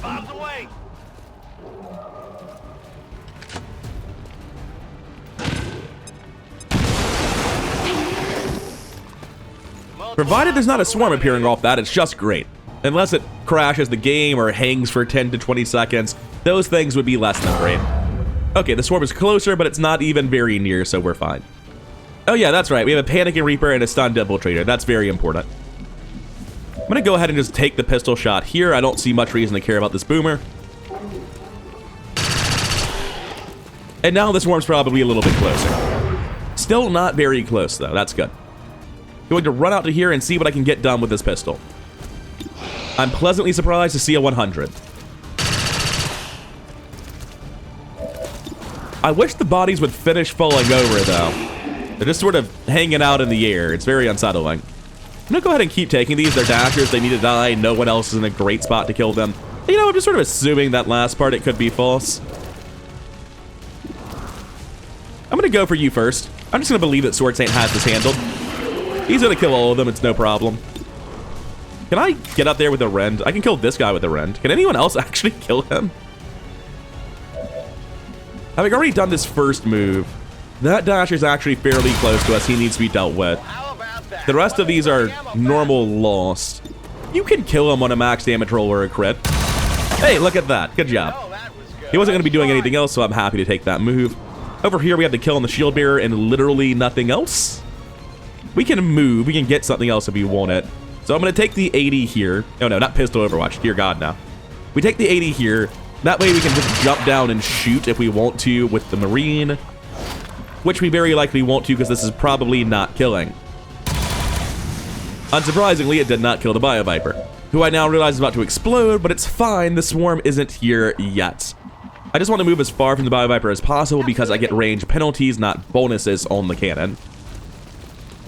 Bombs away. Provided there's not a swarm appearing off that, it's just great. Unless it crashes the game or hangs for 10 to 20 seconds, those things would be less than great. Okay, the swarm is closer, but it's not even very near, so we're fine. Oh yeah, that's right, we have a Panicking Reaper and a Stunned Infiltrator. That's very important. I'm gonna go ahead and just take the pistol shot here. I don't see much reason to care about this boomer. And now the swarm's probably a little bit closer. Still not very close, though. That's good. Going to run out to here and see what I can get done with this pistol. I'm pleasantly surprised to see a 100. I wish the bodies would finish falling over, though. They're just sort of hanging out in the air. It's very unsettling. I'm gonna go ahead and keep taking these. They're dashers. They need to die. No one else is in a great spot to kill them. You know, I'm just sort of assuming that last part, it could be false. I'm gonna go for you first. I'm just gonna believe that Sword Saint has this handled. He's gonna kill all of them. It's no problem. Can I get up there with a rend? I can kill this guy with a rend. Can anyone else actually kill him? Having already done this first move, that dasher's actually fairly close to us. He needs to be dealt with. The rest of these are normal lost. You can kill him on a max damage roll or a crit. Hey, look at that. Good job. He wasn't going to be doing anything else, so I'm happy to take that move. Over here, we have the kill on the shield bearer and literally nothing else. We can move. We can get something else if we want it. So I'm going to take the 80 here. Oh, no, not pistol overwatch. Dear God, no. We take the 80 here. That way we can just jump down and shoot if we want to with the Marine, which we very likely won't to because this is probably not killing. Unsurprisingly, it did not kill the Bio Viper, who I now realize is about to explode, but it's fine. The swarm isn't here yet. I just want to move as far from the Bio Viper as possible because I get range penalties, not bonuses on the cannon.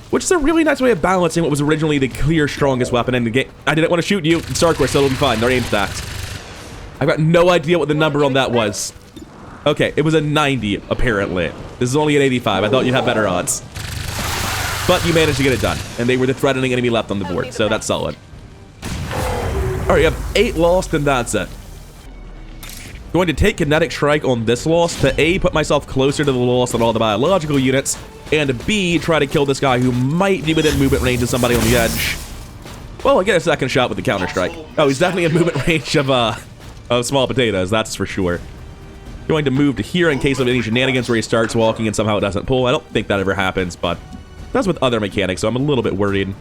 Which is a really nice way of balancing what was originally the clear strongest weapon in the game. I didn't want to shoot you. It's Starcore, so it'll be fine. They're aim stacked. I've got no idea what the number on that was. Okay, it was a 90, apparently. This is only an 85. I thought you'd have better odds. But you managed to get it done, and they were the threatening enemy left on the board, so that's solid. Alright, you have 8 lost, and that's it. Going to take Kinetic Strike on this loss to A, put myself closer to the loss than all the biological units, and B, try to kill this guy who might be within movement range of somebody on the edge. Well, I get a second shot with the Counter Strike. Oh, he's definitely in movement range of small potatoes, that's for sure. Going to move to here in case of any shenanigans where he starts walking and somehow it doesn't pull. I don't think that ever happens, but it does with other mechanics, so I'm a little bit worried.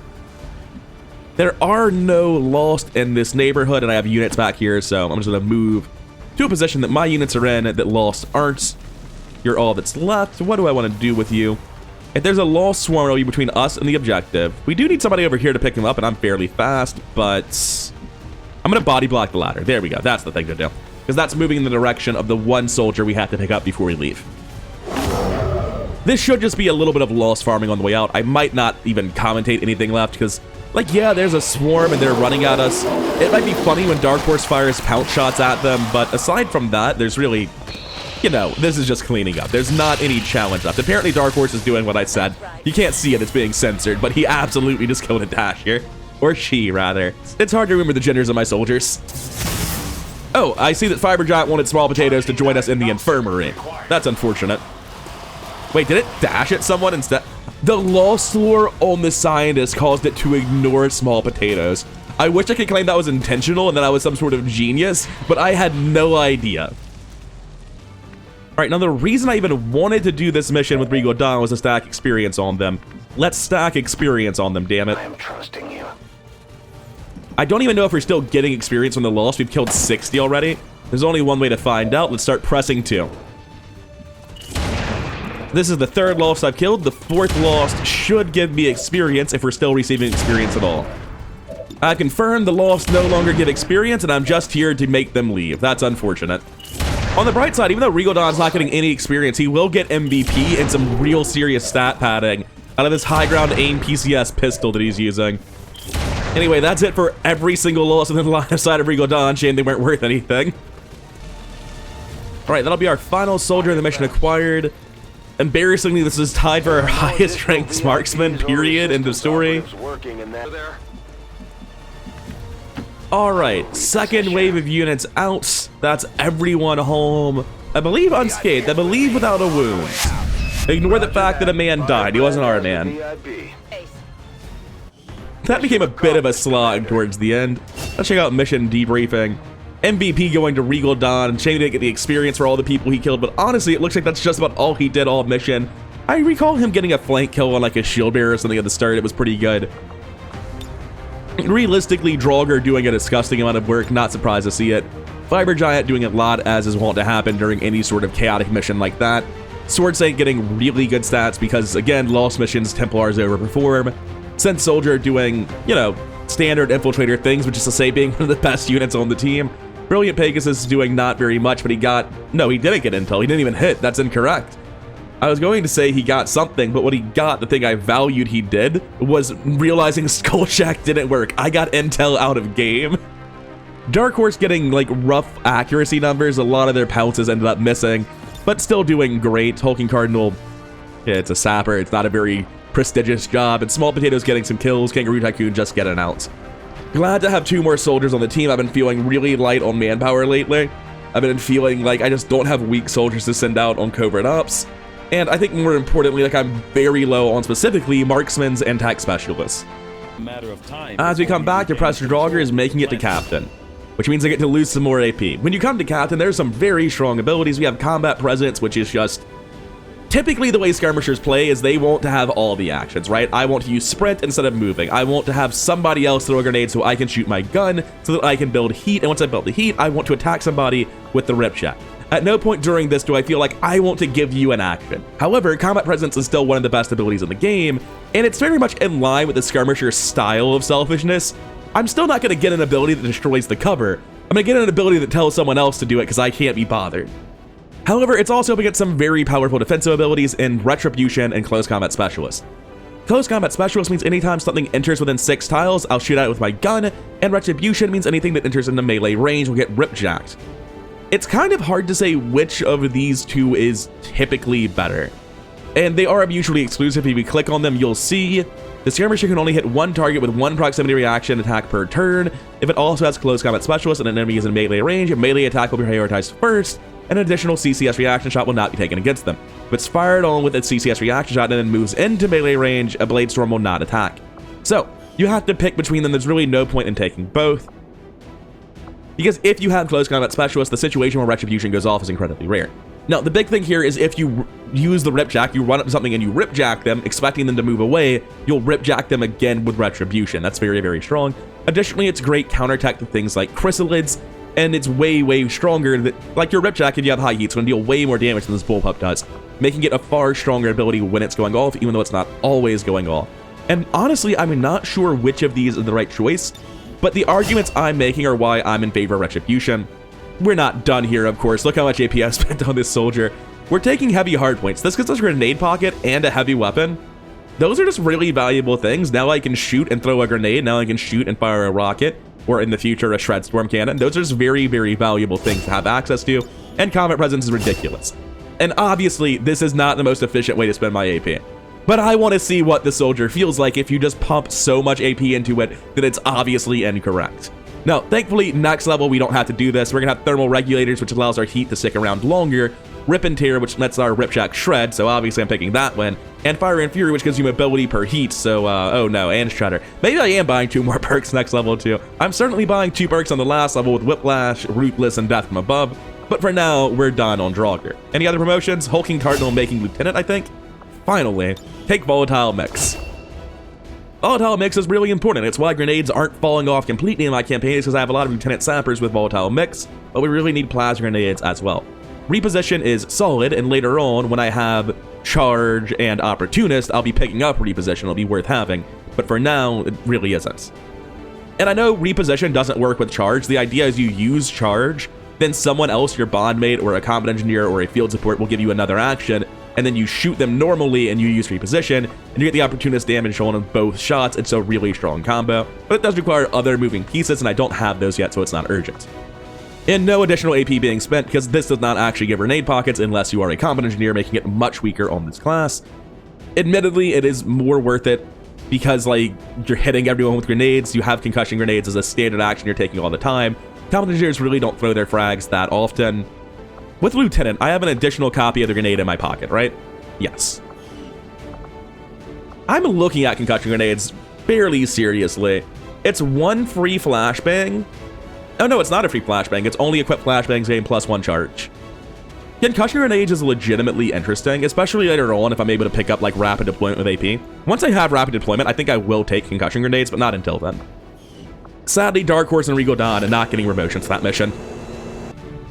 There are no lost in this neighborhood, and I have units back here, so I'm just going to move to a position that my units are in that lost aren't. You're all that's left. What do I want to do with you? If there's a lost swarm, it'll be between us and the objective. We do need somebody over here to pick him up, and I'm fairly fast, but I'm going to body block the ladder. There we go. That's the thing to do. Because that's moving in the direction of the one soldier we have to pick up before we leave. This should just be a little bit of lost farming on the way out. I might not even commentate anything left because, like, yeah, there's a swarm and they're running at us. It might be funny when Dark Horse fires pounce shots at them, but aside from that, there's really, you know, this is just cleaning up. There's not any challenge left. Apparently, Dark Horse is doing what I said. You can't see it, it's being censored, but he absolutely just killed a dash here. Or she, rather. It's hard to remember the genders of my soldiers. Oh, I see that Fiber Giant wanted Small Potatoes to join us in the infirmary. That's unfortunate. Wait, did it dash at someone instead? The lost lore on the scientist caused it to ignore Small Potatoes. I wish I could claim that was intentional and that I was some sort of genius, but I had no idea. Alright, now the reason I even wanted to do this mission with Regal Dawn was to stack experience on them. Let's stack experience on them, damn it. I am trusting you. I don't even know if we're still getting experience from the lost. We've killed 60 already. There's only one way to find out. Let's start pressing 2. This is the 3rd lost I've killed. The 4th lost should give me experience if we're still receiving experience at all. I've confirmed the lost no longer give experience, and I'm just here to make them leave. That's unfortunate. On the bright side, even though Regal Dawn's not getting any experience, he will get MVP and some real serious stat padding out of this high ground aim PCS pistol that he's using. Anyway, that's it for every single loss within the line of sight of Regal Dawn. Shame they weren't worth anything. Alright, that'll be our final soldier in the mission acquired. Embarrassingly, this is tied for our highest ranked marksman, period, in the story. Alright, second wave of units out. That's everyone home. I believe unscathed. I believe without a wound. Ignore the fact that a man died. He wasn't our man. That became a bit of a slog towards the end. Let's check out mission debriefing. MVP going to Regal Dawn, and Shane didn't get the experience for all the people he killed, but honestly, it looks like that's just about all he did all mission. I recall him getting a flank kill on like a shield bearer or something at the start. It was pretty good. Realistically, Draugr doing a disgusting amount of work, not surprised to see it. Fiber Giant doing a lot, as is wont to happen during any sort of chaotic mission like that. Sword Saint getting really good stats because, again, lost missions, Templars overperform. Sense Soldier doing, you know, standard infiltrator things, which is to say being one of the best units on the team. Brilliant Pegasus doing not very much, but he didn't get intel. He didn't even hit. That's incorrect. I was going to say he got something, but what he got, the thing I valued he did, was realizing Skull Shack didn't work. I got intel out of game. Dark Horse getting, like, rough accuracy numbers. A lot of their pounces ended up missing, but still doing great. Hulking Cardinal, yeah, it's a sapper. It's not a very prestigious job. And Small Potatoes getting some kills. Kangaroo Tycoon just getting out. Glad to have 2 more soldiers on the team. I've been feeling really light on manpower lately. I've been feeling like I just don't have weak soldiers to send out on covert ops. And I think more importantly, like I'm very low on specifically marksmen's and tech specialists. As we come back, Professor Draugr is making it to Captain, which means I get to lose some more AP. When you come to Captain, there's some very strong abilities. We have Combat Presence, which is just typically the way skirmishers play is they want to have all the actions, right? I want to use sprint instead of moving. I want to have somebody else throw a grenade so I can shoot my gun so that I can build heat. And once I build the heat, I want to attack somebody with the rip check. At no point during this do I feel like I want to give you an action. However, Combat Presence is still one of the best abilities in the game, and it's very much in line with the skirmisher's style of selfishness. I'm still not going to get an ability that destroys the cover. I'm going to get an ability that tells someone else to do it because I can't be bothered. However, it's also up against some very powerful defensive abilities in Retribution and Close Combat Specialist. Close Combat Specialist means anytime something enters within 6 tiles, I'll shoot at it with my gun, and Retribution means anything that enters into melee range will get rip-jacked. It's kind of hard to say which of these 2 is typically better. And they are mutually exclusive. If you click on them, you'll see The skirmisher can only hit one target with one proximity reaction attack per turn. If it also has close combat specialist and an enemy is in melee range, a melee attack will be prioritized first, and an additional CCS reaction shot will not be taken against them. If it's fired on with its CCS reaction shot and then moves into melee range, a blade storm will not attack. So, you have to pick between them. There's really no point in taking both, because if you have close combat specialist, the situation where retribution goes off is incredibly rare. Now, the big thing here is if you use the ripjack, you run up to something and you ripjack them, expecting them to move away, you'll ripjack them again with retribution. That's very, very strong. Additionally, it's great counterattack to things like chrysalids, and it's way, way stronger. Like your ripjack, if you have high heat, it's going to deal way more damage than this bullpup does, making it a far stronger ability when it's going off, even though it's not always going off. And honestly, I'm not sure which of these is the right choice, but the arguments I'm making are why I'm in favor of retribution. We're not done here, of course. Look how much AP I spent on this soldier. We're taking heavy hardpoints. This gives us a grenade pocket and a heavy weapon. Those are just really valuable things. Now I can shoot and throw a grenade. Now I can shoot and fire a rocket, or in the future, a shred storm cannon. Those are just very, very valuable things to have access to, and combat presence is ridiculous. And obviously, this is not the most efficient way to spend my AP. But I want to see what the soldier feels like if you just pump so much AP into it that it's obviously incorrect. Now, thankfully, next level, we don't have to do this. We're going to have thermal regulators, which allows our heat to stick around longer, Rip and Tear, which lets our Ripjack shred, so obviously I'm picking that one, and Fire and Fury, which gives you mobility per heat, so, oh no, and Shredder. Maybe I am buying 2 more perks next level, too. I'm certainly buying 2 perks on the last level with Whiplash, Ruthless, and Death from Above, but for now, we're done on Draugr. Any other promotions? Hulking Cardinal making Lieutenant, I think? Finally, take Volatile Mix. Volatile Mix is really important. It's why grenades aren't falling off completely in my campaigns, because I have a lot of Lieutenant Sappers with Volatile Mix, but we really need plasma grenades as well. Reposition is solid, and later on, when I have Charge and Opportunist, I'll be picking up Reposition. It'll be worth having, but for now, it really isn't. And I know Reposition doesn't work with Charge. The idea is you use Charge, then someone else, your bondmate or a combat engineer or a field support, will give you another action, and then you shoot them normally and you use Reposition, and you get the Opportunist damage on both shots. It's a really strong combo, but it does require other moving pieces, and I don't have those yet, so it's not urgent. And no additional AP being spent, because this does not actually give grenade pockets unless you are a combat engineer, making it much weaker on this class. Admittedly, it is more worth it, because like you're hitting everyone with grenades, you have concussion grenades as a standard action you're taking all the time. Combat engineers really don't throw their frags that often. With Lieutenant, I have an additional copy of the grenade in my pocket, right? Yes. I'm looking at concussion grenades fairly seriously. It's 1 free flashbang. Oh no, it's not a free flashbang. It's only equipped flashbangs gain +1 charge. Concussion grenades is legitimately interesting, especially later on if I'm able to pick up like rapid deployment with AP. Once I have rapid deployment, I think I will take concussion grenades, but not until then. Sadly, Dark Horse and Regal Dawn are not getting promotions for that mission.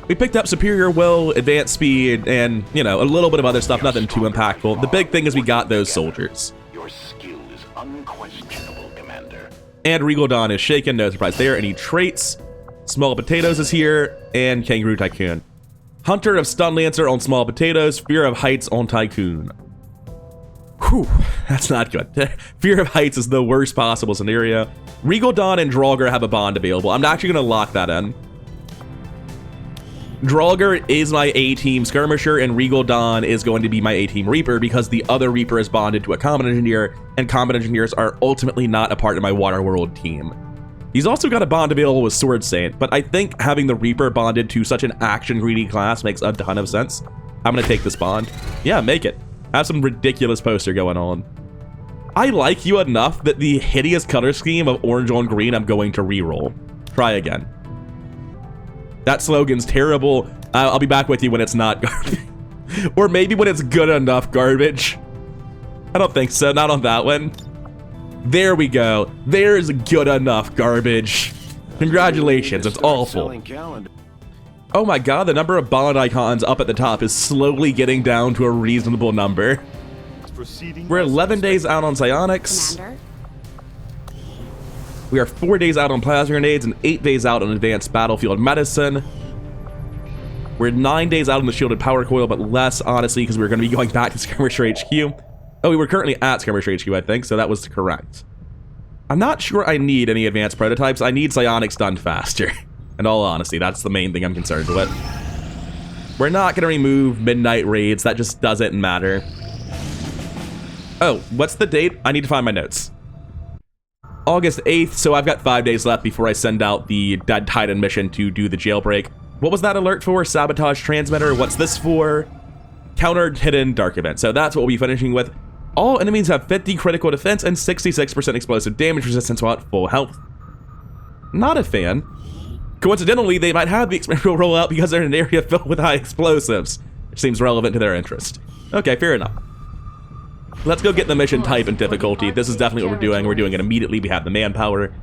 We picked up Superior Will, Advanced Speed, and, you know, a little bit of other stuff, nothing too impactful. The big thing is we got those soldiers. Your skill is unquestionable, Commander. And Regal Dawn is shaken, no surprise there. Any traits? Small Potatoes is here, and Kangaroo Tycoon. Hunter of Stun Lancer on Small Potatoes, Fear of Heights on Tycoon. Whew, that's not good. Fear of Heights is the worst possible scenario. Regal Dawn and Draugr have a bond available. I'm actually going to lock that in. Draugr is my A-Team Skirmisher, and Regal Dawn is going to be my A-Team Reaper because the other Reaper is bonded to a Combat Engineer, and Combat Engineers are ultimately not a part of my Waterworld team. He's also got a bond available with Sword Saint, but I think having the Reaper bonded to such an action-greedy class makes a ton of sense. I'm going to take this bond. Yeah, make it. Have some ridiculous poster going on. I like you enough that the hideous color scheme of orange on green I'm going to reroll. Try again. That slogan's terrible. I'll be back with you when it's not garbage. Or maybe when it's good enough garbage. I don't think so, not on that one. There we go. There's good enough garbage. Congratulations, it's awful. Oh my god, the number of bond icons up at the top is slowly getting down to a reasonable number. We're 11 days out on psionics. Commander? We are 4 days out on plasma grenades and 8 days out on advanced battlefield medicine. We're 9 days out on the shielded power coil, but less, honestly, because we're going to be going back to Skirmisher HQ. Oh, we were currently at Skirmisher HQ, I think, so that was correct. I'm not sure I need any advanced prototypes. I need psionics done faster. In all honesty, that's the main thing I'm concerned with. We're not going to remove midnight raids. That just doesn't matter. Oh, what's the date? I need to find my notes. August 8th, so I've got 5 days left before I send out the Dead Titan mission to do the jailbreak. What was that alert for? Sabotage transmitter. What's this for? Counter hidden dark event. So that's what we'll be finishing with. All enemies have 50 critical defense and 66% explosive damage resistance while at full health. Not a fan. Coincidentally, they might have the experimental rollout because they're in an area filled with high explosives, which seems relevant to their interest. Okay, fair enough. Let's go get the mission type and difficulty. This is definitely what we're doing. We're doing it immediately. We have the manpower.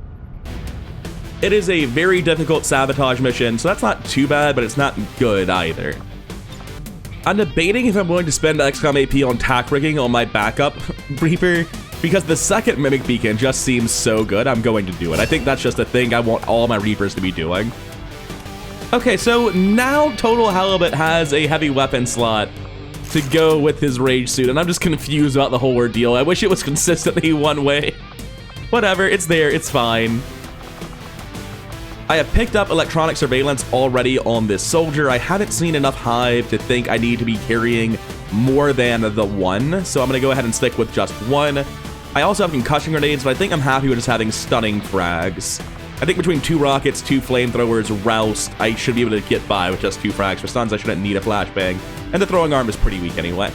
It is a very difficult sabotage mission, so that's not too bad, but it's not good either. I'm debating if I'm willing to spend XCOM AP on tack rigging on my backup Reaper, because the second Mimic Beacon just seems so good, I'm going to do it. I think that's just a thing I want all my Reapers to be doing. Okay, so now Total Halibut has a heavy weapon slot to go with his rage suit, and I'm just confused about the whole ordeal. I wish it was consistently one way. Whatever, it's there, it's fine. I have picked up electronic surveillance already on this soldier. I haven't seen enough hive to think I need to be carrying more than the one, so I'm gonna go ahead and stick with just one. I also have concussion grenades, but I think I'm happy with just having stunning frags. I think between 2 rockets, 2 flamethrowers, roust, I should be able to get by with just 2 frags. For stuns, I shouldn't need a flashbang, and the throwing arm is pretty weak anyway.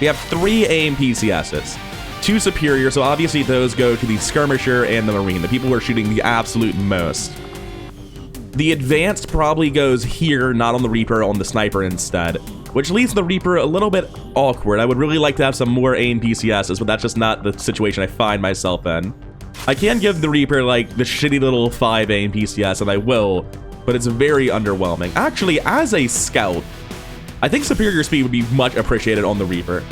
We have 3 AIM PCSs, 2 superior, so obviously those go to the skirmisher and the marine, the people who are shooting the absolute most. The advanced probably goes here, not on the Reaper, on the sniper instead, which leaves the Reaper a little bit awkward. I would really like to have some more AIM PCSs, but that's just not the situation I find myself in. I can give the Reaper, like, the shitty little 5 AIM PCS, and I will, but it's very underwhelming. Actually, as a scout, I think superior speed would be much appreciated on the Reaper.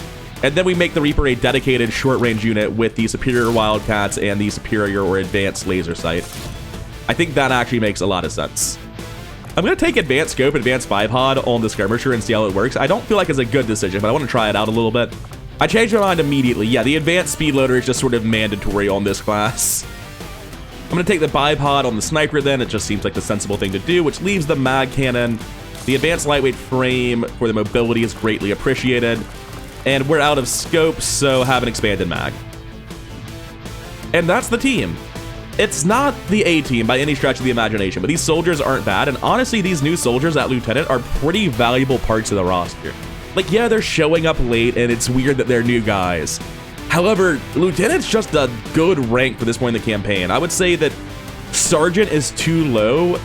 And then we make the Reaper a dedicated short-range unit with the superior Wildcats and the superior or advanced laser sight. I think that actually makes a lot of sense. I'm going to take advanced scope, advanced bipod on the skirmisher and see how it works. I don't feel like it's a good decision, but I want to try it out a little bit. I changed my mind immediately. Yeah, the advanced speed loader is just sort of mandatory on this class. I'm going to take the bipod on the sniper then. It just seems like the sensible thing to do, which leaves the mag cannon. The advanced lightweight frame for the mobility is greatly appreciated. And we're out of scope, so have an expanded mag. And that's the team. It's not the A team by any stretch of the imagination, but these soldiers aren't bad, and honestly, these new soldiers at Lieutenant are pretty valuable parts of the roster. Like, yeah, they're showing up late, and it's weird that they're new guys. However, Lieutenant's just a good rank for this point in the campaign. I would say that Sergeant is too low,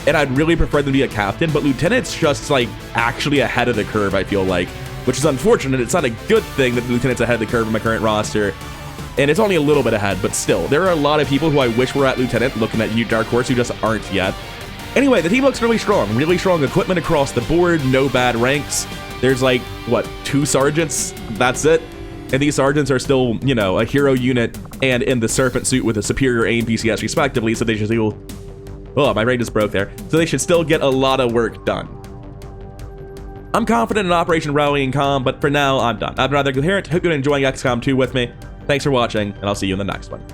and I'd really prefer them to be a captain, but Lieutenant's just, like, actually ahead of the curve, I feel like, which is unfortunate. It's not a good thing that the Lieutenant's ahead of the curve in my current roster, and it's only a little bit ahead, but still, there are a lot of people who I wish were at Lieutenant looking at you, Dark Horse, who just aren't yet. Anyway, the team looks really strong equipment across the board, no bad ranks. There's like, what, 2 sergeants? That's it. And these sergeants are still, you know, a hero unit and in the Serpent suit with a superior AIM PCS respectively, so they should still... Oh, my brain just broke there. So they should still get a lot of work done. I'm confident in Operation Rallying Calm, but for now, I'm done. I've been rather coherent. Hope you're enjoying XCOM 2 with me. Thanks for watching, and I'll see you in the next one.